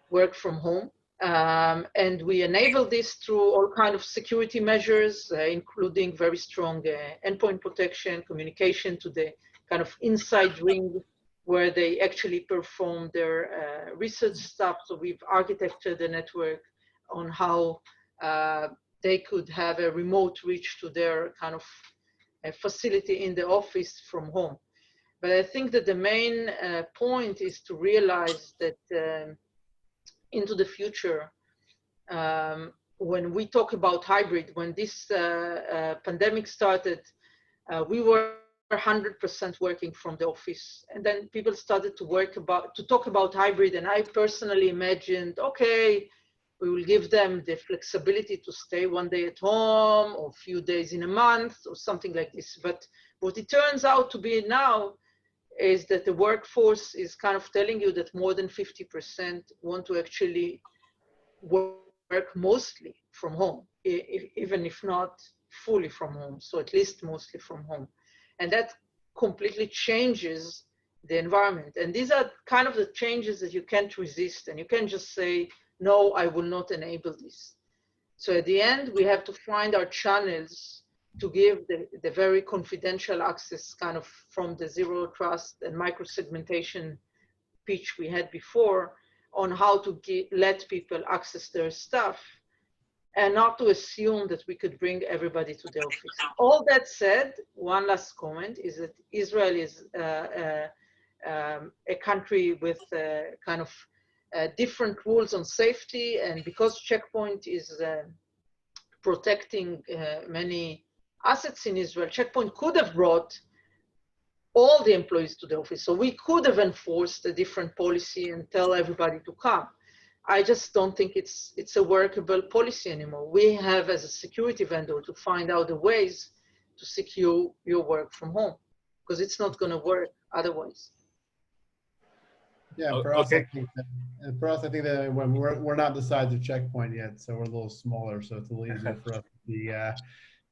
work from home. And we enable this through all kinds of security measures, including very strong endpoint protection, communication to the kind of inside ring where they actually perform their research stuff. So we've architected the network on how they could have a remote reach to their kind of facility in the office from home. But I think that the main point is to realize that into the future, when we talk about hybrid, when this pandemic started, we were 100% working from the office, and then people started to talk about hybrid, and I personally imagined, okay, we will give them the flexibility to stay one day at home or a few days in a month or something like this. But what it turns out to be now is that the workforce is kind of telling you that more than 50% want to actually work mostly from home, even if not fully from home, so at least mostly from home. And that completely changes the environment. And these are kind of the changes that you can't resist, and you can't just say, no, I will not enable this. So at the end, we have to find our channels to give the very confidential access kind of from the zero trust and micro-segmentation pitch we had before on how to let people access their stuff and not to assume that we could bring everybody to the office. All that said, one last comment is that Israel is a country with kind of different rules on safety, and because Checkpoint is protecting many assets in Israel, Checkpoint could have brought all the employees to the office. So we could have enforced a different policy and tell everybody to come. I just don't think it's a workable policy anymore. We have, as a security vendor, to find out the ways to secure your work from home, because it's not going to work otherwise. Yeah, for us, I think that when we're not the size of Checkpoint yet, so we're a little smaller, so it's a little easier for us to be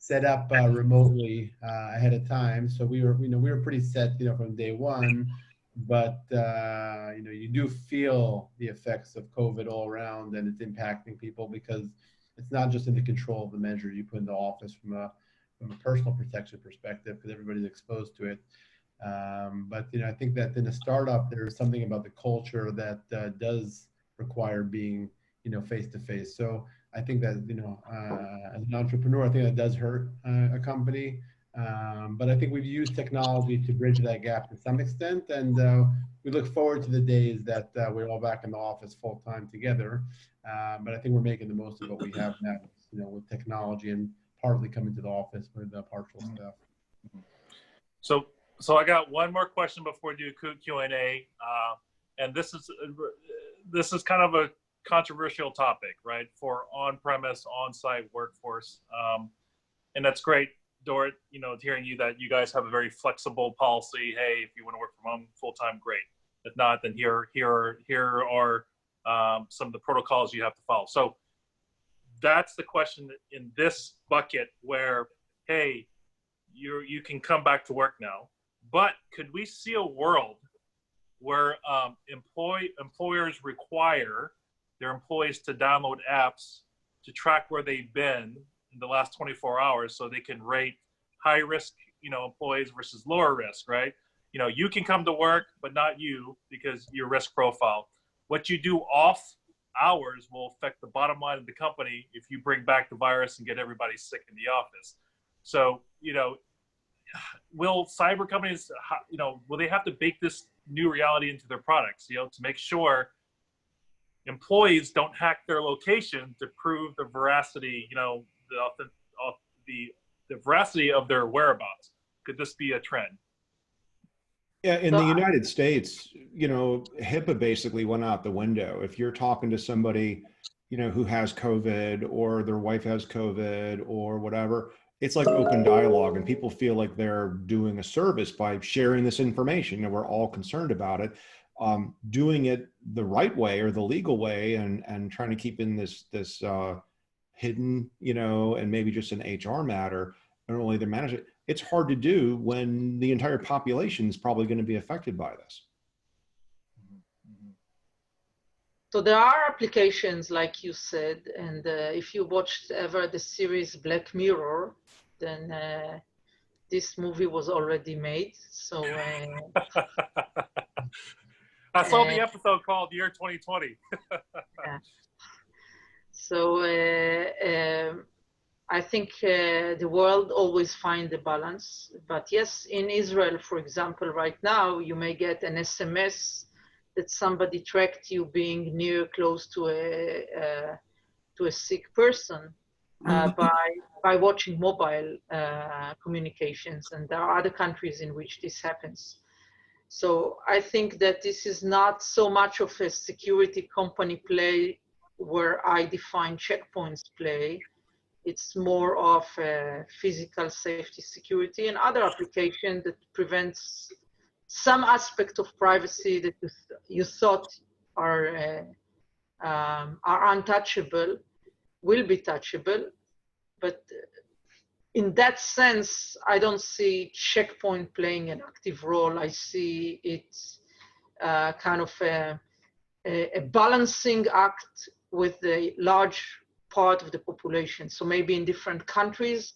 set up remotely ahead of time. So we were pretty set, from day one. But you do feel the effects of COVID all around, and it's impacting people because it's not just in the control of the measure you put in the office from a personal protection perspective, because everybody's exposed to it. But I think that in a startup, there's something about the culture that does require being face to face. So I think that as an entrepreneur, I think that does hurt a company. But I think we've used technology to bridge that gap to some extent, and we look forward to the days that we're all back in the office full time together. But I think we're making the most of what we have now, with technology and partly coming to the office with partial staff. So I got one more question before we do Q&A, and this is kind of a controversial topic, right, for on-premise, on-site workforce, and that's great, Dorit. Hearing you that you guys have a very flexible policy. Hey, if you want to work from home full time, great. If not, then here are some of the protocols you have to follow. So that's the question in this bucket where, hey, you can come back to work now. But could we see a world where employers require their employees to download apps to track where they've been in the last 24 hours so they can rate high risk, employees versus lower risk, right? You can come to work, but not you, because your risk profile. What you do off hours will affect the bottom line of the company if you bring back the virus and get everybody sick in the office. So, will cyber companies, will they have to bake this new reality into their products, to make sure employees don't hack their location to prove the veracity, the veracity of their whereabouts? Could this be a trend? Yeah, in the United States, HIPAA basically went out the window. If you're talking to somebody, who has COVID or their wife has COVID or whatever, it's like open dialogue, and people feel like they're doing a service by sharing this information. We're all concerned about it. Doing it the right way or the legal way, and trying to keep in this hidden, and maybe just an HR matter, and only they manage it. It's hard to do when the entire population is probably going to be affected by this. So there are applications, like you said, and if you watched ever the series Black Mirror, then this movie was already made. So I saw the episode called Year 2020. Yeah. So I think the world always finds the balance. But yes, in Israel, for example, right now, you may get an SMS that somebody tracked you being close to a sick person by watching mobile communications. And there are other countries in which this happens. So I think that this is not so much of a security company play where I define checkpoints play. It's more of a physical safety, security, and other application that prevents some aspect of privacy that you thought are untouchable, will be touchable. But in that sense, I don't see checkpoint playing an active role. I see it kind of a balancing act with a large part of the population. So maybe in different countries,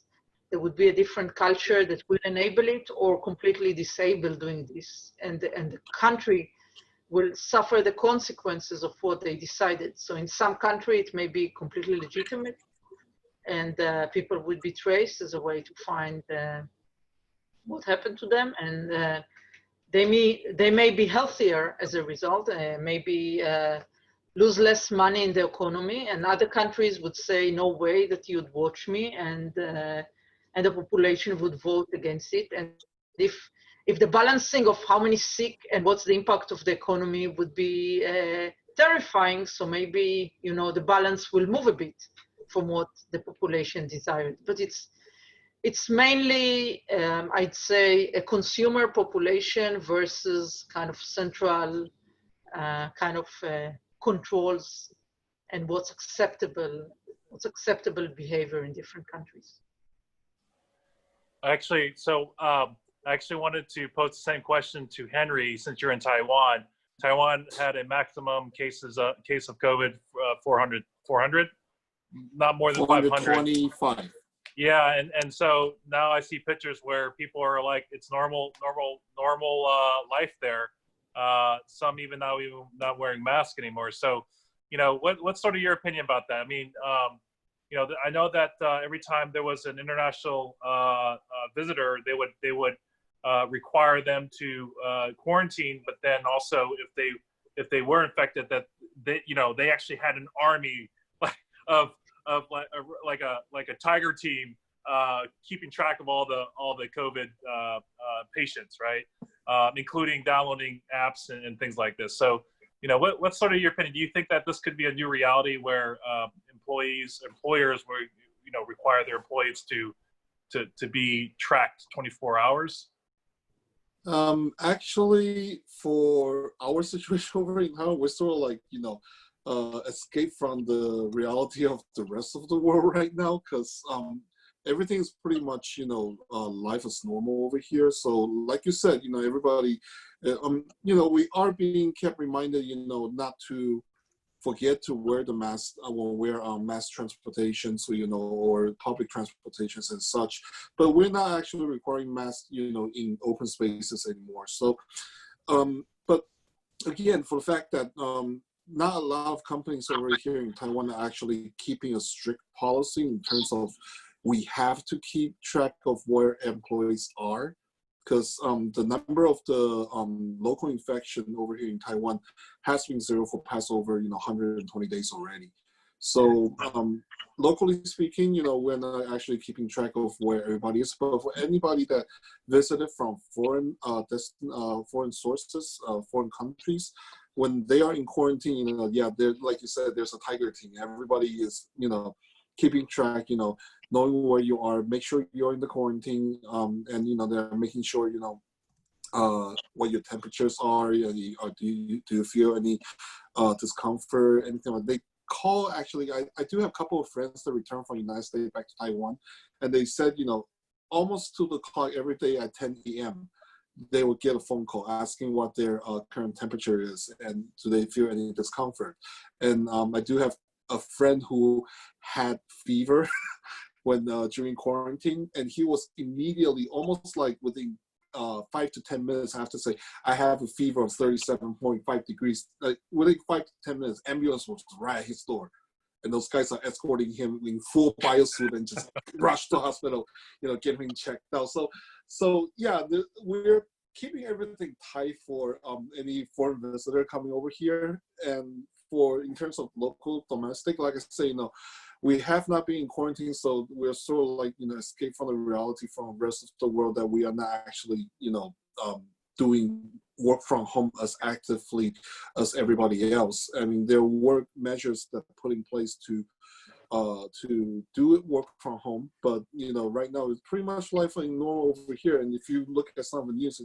there would be a different culture that will enable it or completely disable doing this. And the country will suffer the consequences of what they decided. So in some country, it may be completely legitimate, and people would be traced as a way to find what happened to them. And they may be healthier as a result, maybe lose less money in the economy, and other countries would say, no way that you'd watch me, and the population would vote against it. And if the balancing of how many sick and what's the impact of the economy would be terrifying, so maybe, the balance will move a bit from what the population desired. But it's mainly, I'd say, a consumer population versus kind of central controls and what's acceptable behavior in different countries. Actually, so I actually wanted to pose the same question to Henry, since you're in Taiwan. Taiwan had a maximum case of COVID 400, not more than 500. 425. Yeah, and so now I see pictures where people are like, it's normal life there. Some even not wearing masks anymore. So, what's sort of your opinion about that? I mean, I know that every time there was an international visitor, they would require them to quarantine, but then also if they were infected, that they actually had an army of like a tiger team keeping track of all the COVID patients, right? Including downloading apps and things like this. So, what's sort of your opinion? Do you think that this could be a new reality where employers will require their employees to be tracked 24 hours? Actually, for our situation right now, we're sort of like, escape from the reality of the rest of the world right now, because everything's pretty much, life is normal over here. So like you said, everybody, we are being kept reminded, not to forget to wear the mask when we're on mass transportation, so, or public transportations and such. But we're not actually requiring masks, in open spaces anymore. So, but again, for the fact that not a lot of companies over here in Taiwan are actually keeping a strict policy in terms of we have to keep track of where employees are, because the number of the local infection over here in Taiwan has been zero for past over 120 days already. So locally speaking, we're not actually keeping track of where everybody is. But for anybody that visited from foreign sources, foreign countries, when they are in quarantine, they're, like you said, there's a tiger team. Everybody is, keeping track, knowing where you are, make sure you're in the quarantine, and they're making sure what your temperatures are. Do you feel any discomfort, anything like that. They call, actually, I do have a couple of friends that returned from the United States back to Taiwan, and they said, almost 2 o'clock every day at 10 p.m. they would get a phone call asking what their current temperature is and do they feel any discomfort. And I do have a friend who had fever when during quarantine, and he was immediately, almost like within 5 to 10 minutes, I have to say, I have a fever of 37.5 degrees. Like within 5 to 10 minutes, ambulance was right at his door, and those guys are escorting him in full biosuit and just rush to the hospital, get him checked out. So yeah, we're keeping everything tight for any foreign visitor coming over here. And in terms of local domestic, like I say, we have not been in quarantine, so we're sort of like, escape from the reality from the rest of the world that we are not actually, doing work from home as actively as everybody else. I mean, there were measures that put in place to do it work from home, but right now it's pretty much life like normal over here. And if you look at some of the news,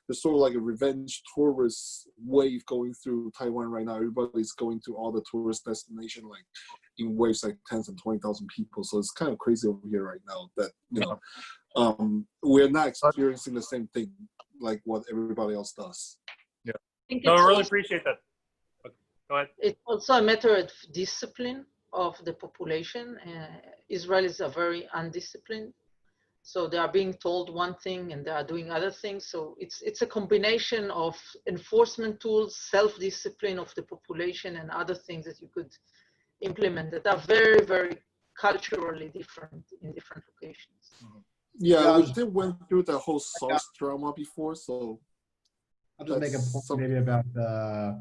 there's sort of like a revenge tourist wave going through Taiwan right now. Everybody's going to all the tourist destinations like in waves like 10,000 and 20,000 people. So it's kind of crazy over here right now that we're not experiencing the same thing like what everybody else does. Yeah, no, I really appreciate that. Okay, go ahead. It's also a matter of discipline of the population. Israelis are very undisciplined, so they are being told one thing and they are doing other things. So it's a combination of enforcement tools, self-discipline of the population, and other things that you could implement that are very, very culturally different in different locations. Yeah, we did went through the whole SARS drama before, so I'll just make a point maybe about the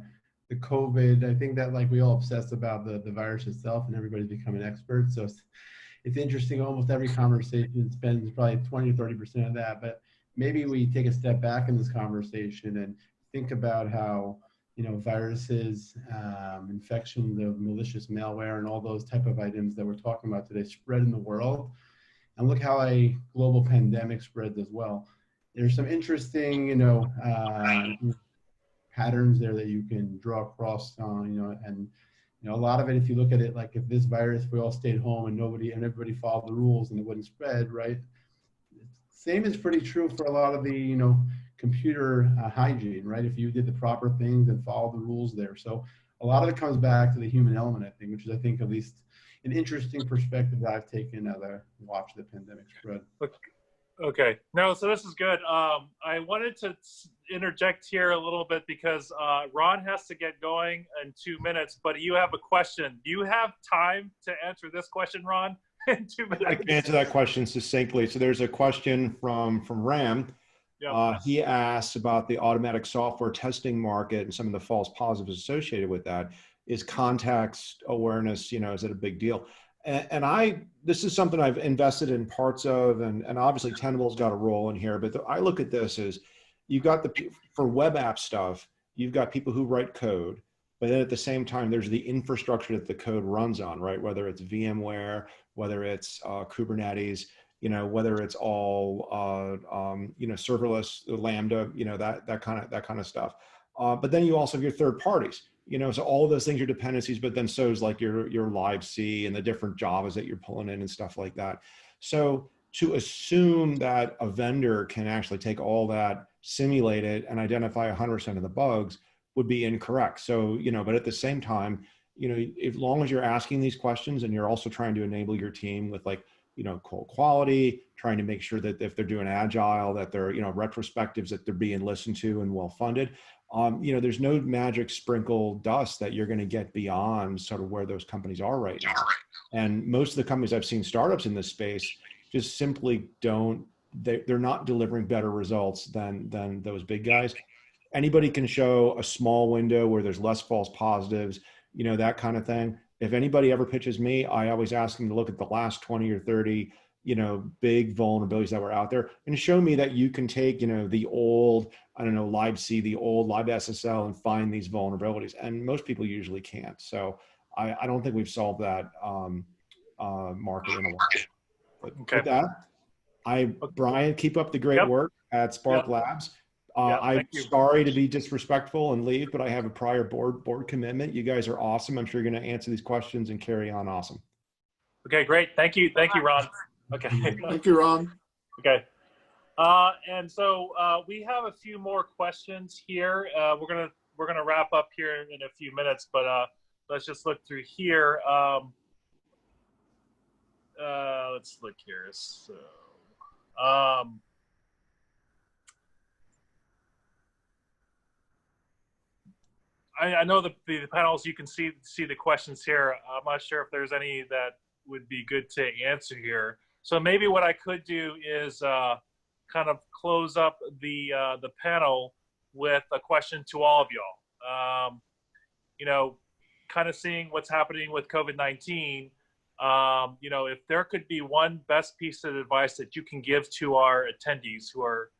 COVID. I think that like we all obsess about the virus itself and everybody's becoming experts. So it's interesting, almost every conversation spends probably 20 or 30% of that, but maybe we take a step back in this conversation and think about how, viruses, infections of malicious malware and all those type of items that we're talking about today spread in the world. And look how a global pandemic spreads as well. There's some interesting, patterns there that you can draw across, and a lot of it, if you look at it, like if this virus, we all stayed home and everybody followed the rules and it wouldn't spread, right? Same is pretty true for a lot of the, computer hygiene, right? If you did the proper things and followed the rules there. So a lot of it comes back to the human element, I think, which is, I think, at least an interesting perspective that I've taken as I watch the pandemic spread. Okay. No, so this is good. I wanted to interject here a little bit because Ron has to get going in 2 minutes, but you have a question. Do you have time to answer this question, Ron, in 2 minutes? I can answer that question succinctly. So there's a question from Ram. Yep. He asks about the automatic software testing market and some of the false positives associated with that. Is context awareness, is it a big deal? And this is something I've invested in parts of, and obviously Tenable's got a role in here, but I look at this as you've got for web app stuff, you've got people who write code, but then at the same time, there's the infrastructure that the code runs on, right? Whether it's VMware, whether it's Kubernetes, whether it's all, serverless, Lambda, that kind of stuff. But then you also have your third parties. So all of those things are dependencies, but then so is like your live C and the different Javas that you're pulling in and stuff like that. So to assume that a vendor can actually take all that, simulate it, and identify 100% of the bugs would be incorrect. So, but at the same time, as long as you're asking these questions and you're also trying to enable your team with code quality, trying to make sure that if they're doing agile, that they're, retrospectives, that they're being listened to and well-funded. There's no magic sprinkle dust that you're going to get beyond sort of where those companies are right now. And most of the companies I've seen startups in this space just simply they're not delivering better results than those big guys. Anybody can show a small window where there's less false positives, that kind of thing. If anybody ever pitches me, I always ask them to look at the last 20 or 30, big vulnerabilities that were out there and show me that you can take, the old, live C, the old live SSL and find these vulnerabilities. And most people usually can't. So I don't think we've solved that market in a while. But with that, Brian, keep up the great work at SparkLabs. I'm sorry to be disrespectful and leave, but I have a prior board commitment. You guys are awesome. I'm sure you're going to answer these questions and carry on awesome. Okay, great. Thank you, Ron. Okay. Thank you, Ron. Okay. And so we have a few more questions here. We're gonna wrap up here in a few minutes, but let's just look through here. Let's look here. So. I know the panels, you can see the questions here. I'm not sure if there's any that would be good to answer here. So maybe what I could do is kind of close up the panel with a question to all of y'all. Kind of seeing what's happening with COVID-19. If there could be one best piece of advice that you can give to our attendees who are,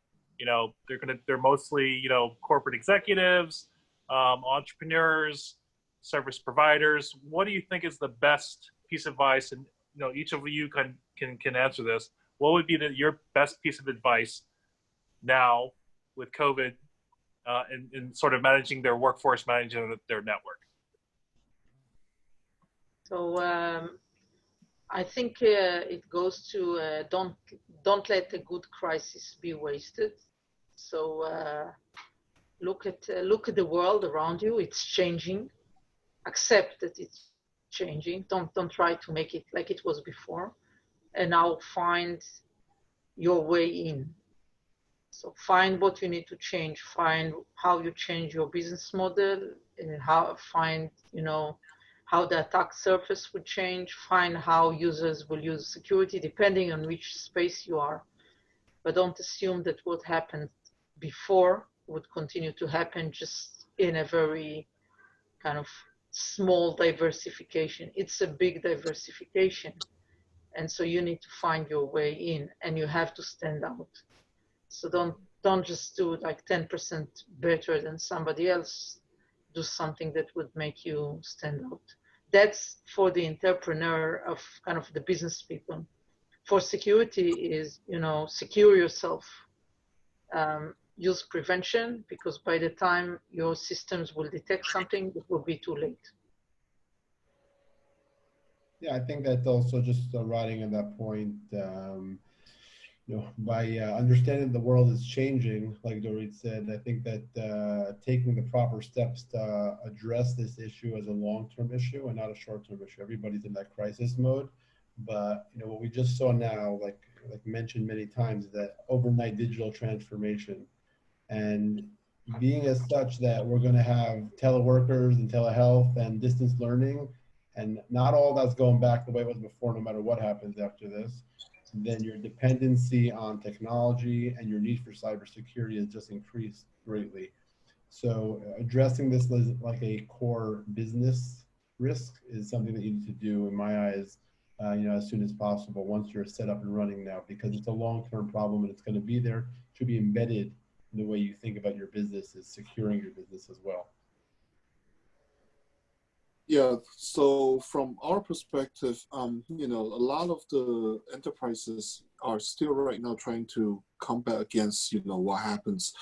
they're mostly, corporate executives, entrepreneurs, service providers. What do you think is the best piece of advice? And each of you can answer this. What would be your best piece of advice now with COVID in sort of managing their workforce, managing their network? So I think it goes to don't let a good crisis be wasted. So look at the world around you. It's changing. Accept that it's changing. Don't try to make it like it was before. And now find your way in. So find what you need to change. Find how you change your business model, and find how the attack surface would change. Find how users will use security depending on which space you are. But don't assume that what happened before would continue to happen just in a very kind of small diversification. It's a big diversification. And so you need to find your way in, and you have to stand out. So don't just do like 10% better than somebody else. Do something that would make you stand out. That's for the entrepreneur of kind of the business people. For security is, secure yourself. Use prevention, because by the time your systems will detect something, it will be too late. Yeah, I think that also just riding on that point, by understanding the world is changing, like Dorit said, I think that taking the proper steps to address this issue as a long-term issue and not a short-term issue. Everybody's in that crisis mode, but what we just saw now, like mentioned many times, that overnight digital transformation, and being as such that we're going to have teleworkers and telehealth and distance learning, and not all that's going back the way it was before, no matter what happens after this, then your dependency on technology and your need for cybersecurity has just increased greatly. So addressing this like a core business risk is something that you need to do, in my eyes, as soon as possible once you're set up and running now, because it's a long-term problem and it's going to be there. It should be embedded in the way you think about your business, is securing your business as well. Yeah, so from our perspective, a lot of the enterprises are still right now trying to combat against, what happens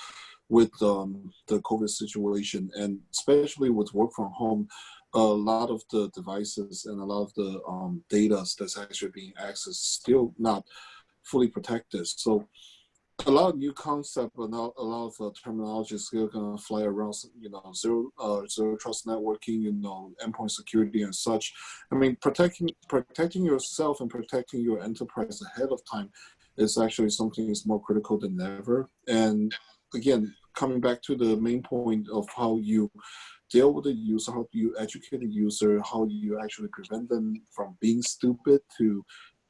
with the COVID situation, and especially with work from home, a lot of the devices and a lot of the data that's actually being accessed still not fully protected. So a lot of new concepts and a lot of terminology is still going to fly around, zero trust networking, endpoint security and such. I mean, protecting yourself and protecting your enterprise ahead of time is actually something that's more critical than ever. And again, coming back to the main point of how you deal with the user, how do you educate the user, how do you actually prevent them from being stupid to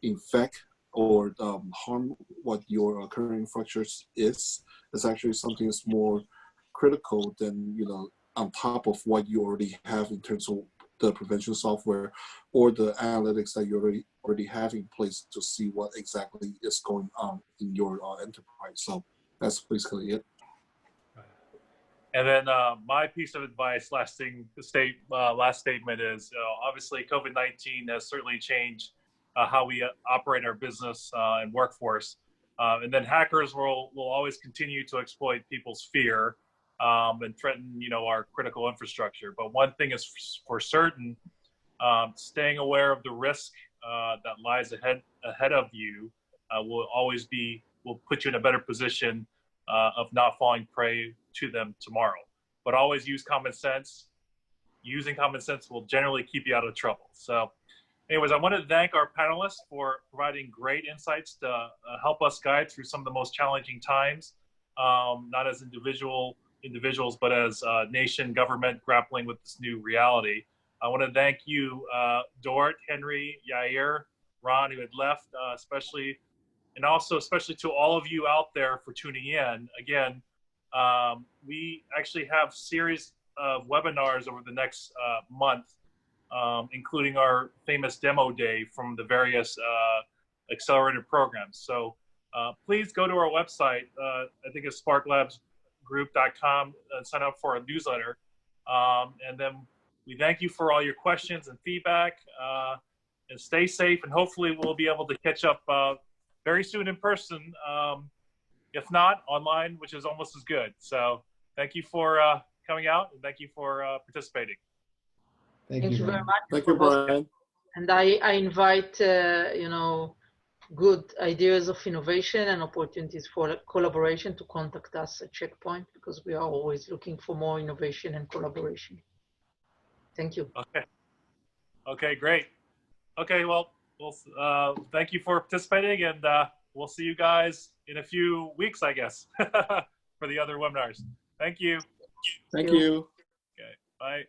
infect or harm what your current infrastructure is actually something that's more critical than, on top of what you already have in terms of the prevention software or the analytics that you already have in place to see what exactly is going on in your enterprise. So that's basically it. And then my piece of advice, last statement is, obviously COVID-19 has certainly changed how we operate our business and workforce. And then hackers will always continue to exploit people's fear and threaten, our critical infrastructure. But one thing is for certain, staying aware of the risk that lies ahead of you will put you in a better position of not falling prey to them tomorrow. But always use common sense. Using common sense will generally keep you out of trouble. So anyways, I want to thank our panelists for providing great insights to help us guide through some of the most challenging times, not as individuals, but as nation, government grappling with this new reality. I want to thank you, Dorit, Henry, Yair, Ron, who had left, especially to all of you out there for tuning in. Again, we actually have series of webinars over the next month, including our famous demo day from the various accelerated programs. So please go to our website. I think it's SparkLabsGroup.com and sign up for a newsletter. And then we thank you for all your questions and feedback. And stay safe, and hopefully we'll be able to catch up very soon in person, if not online, which is almost as good. So thank you for coming out, and thank you for participating. Thank you very much. Thank you, Brian. And I invite, good ideas of innovation and opportunities for collaboration to contact us at Checkpoint, because we are always looking for more innovation and collaboration. Thank you. Okay, great. Okay, well, thank you for participating, and we'll see you guys in a few weeks, I guess, for the other webinars. Thank you. Thank you. Okay, bye.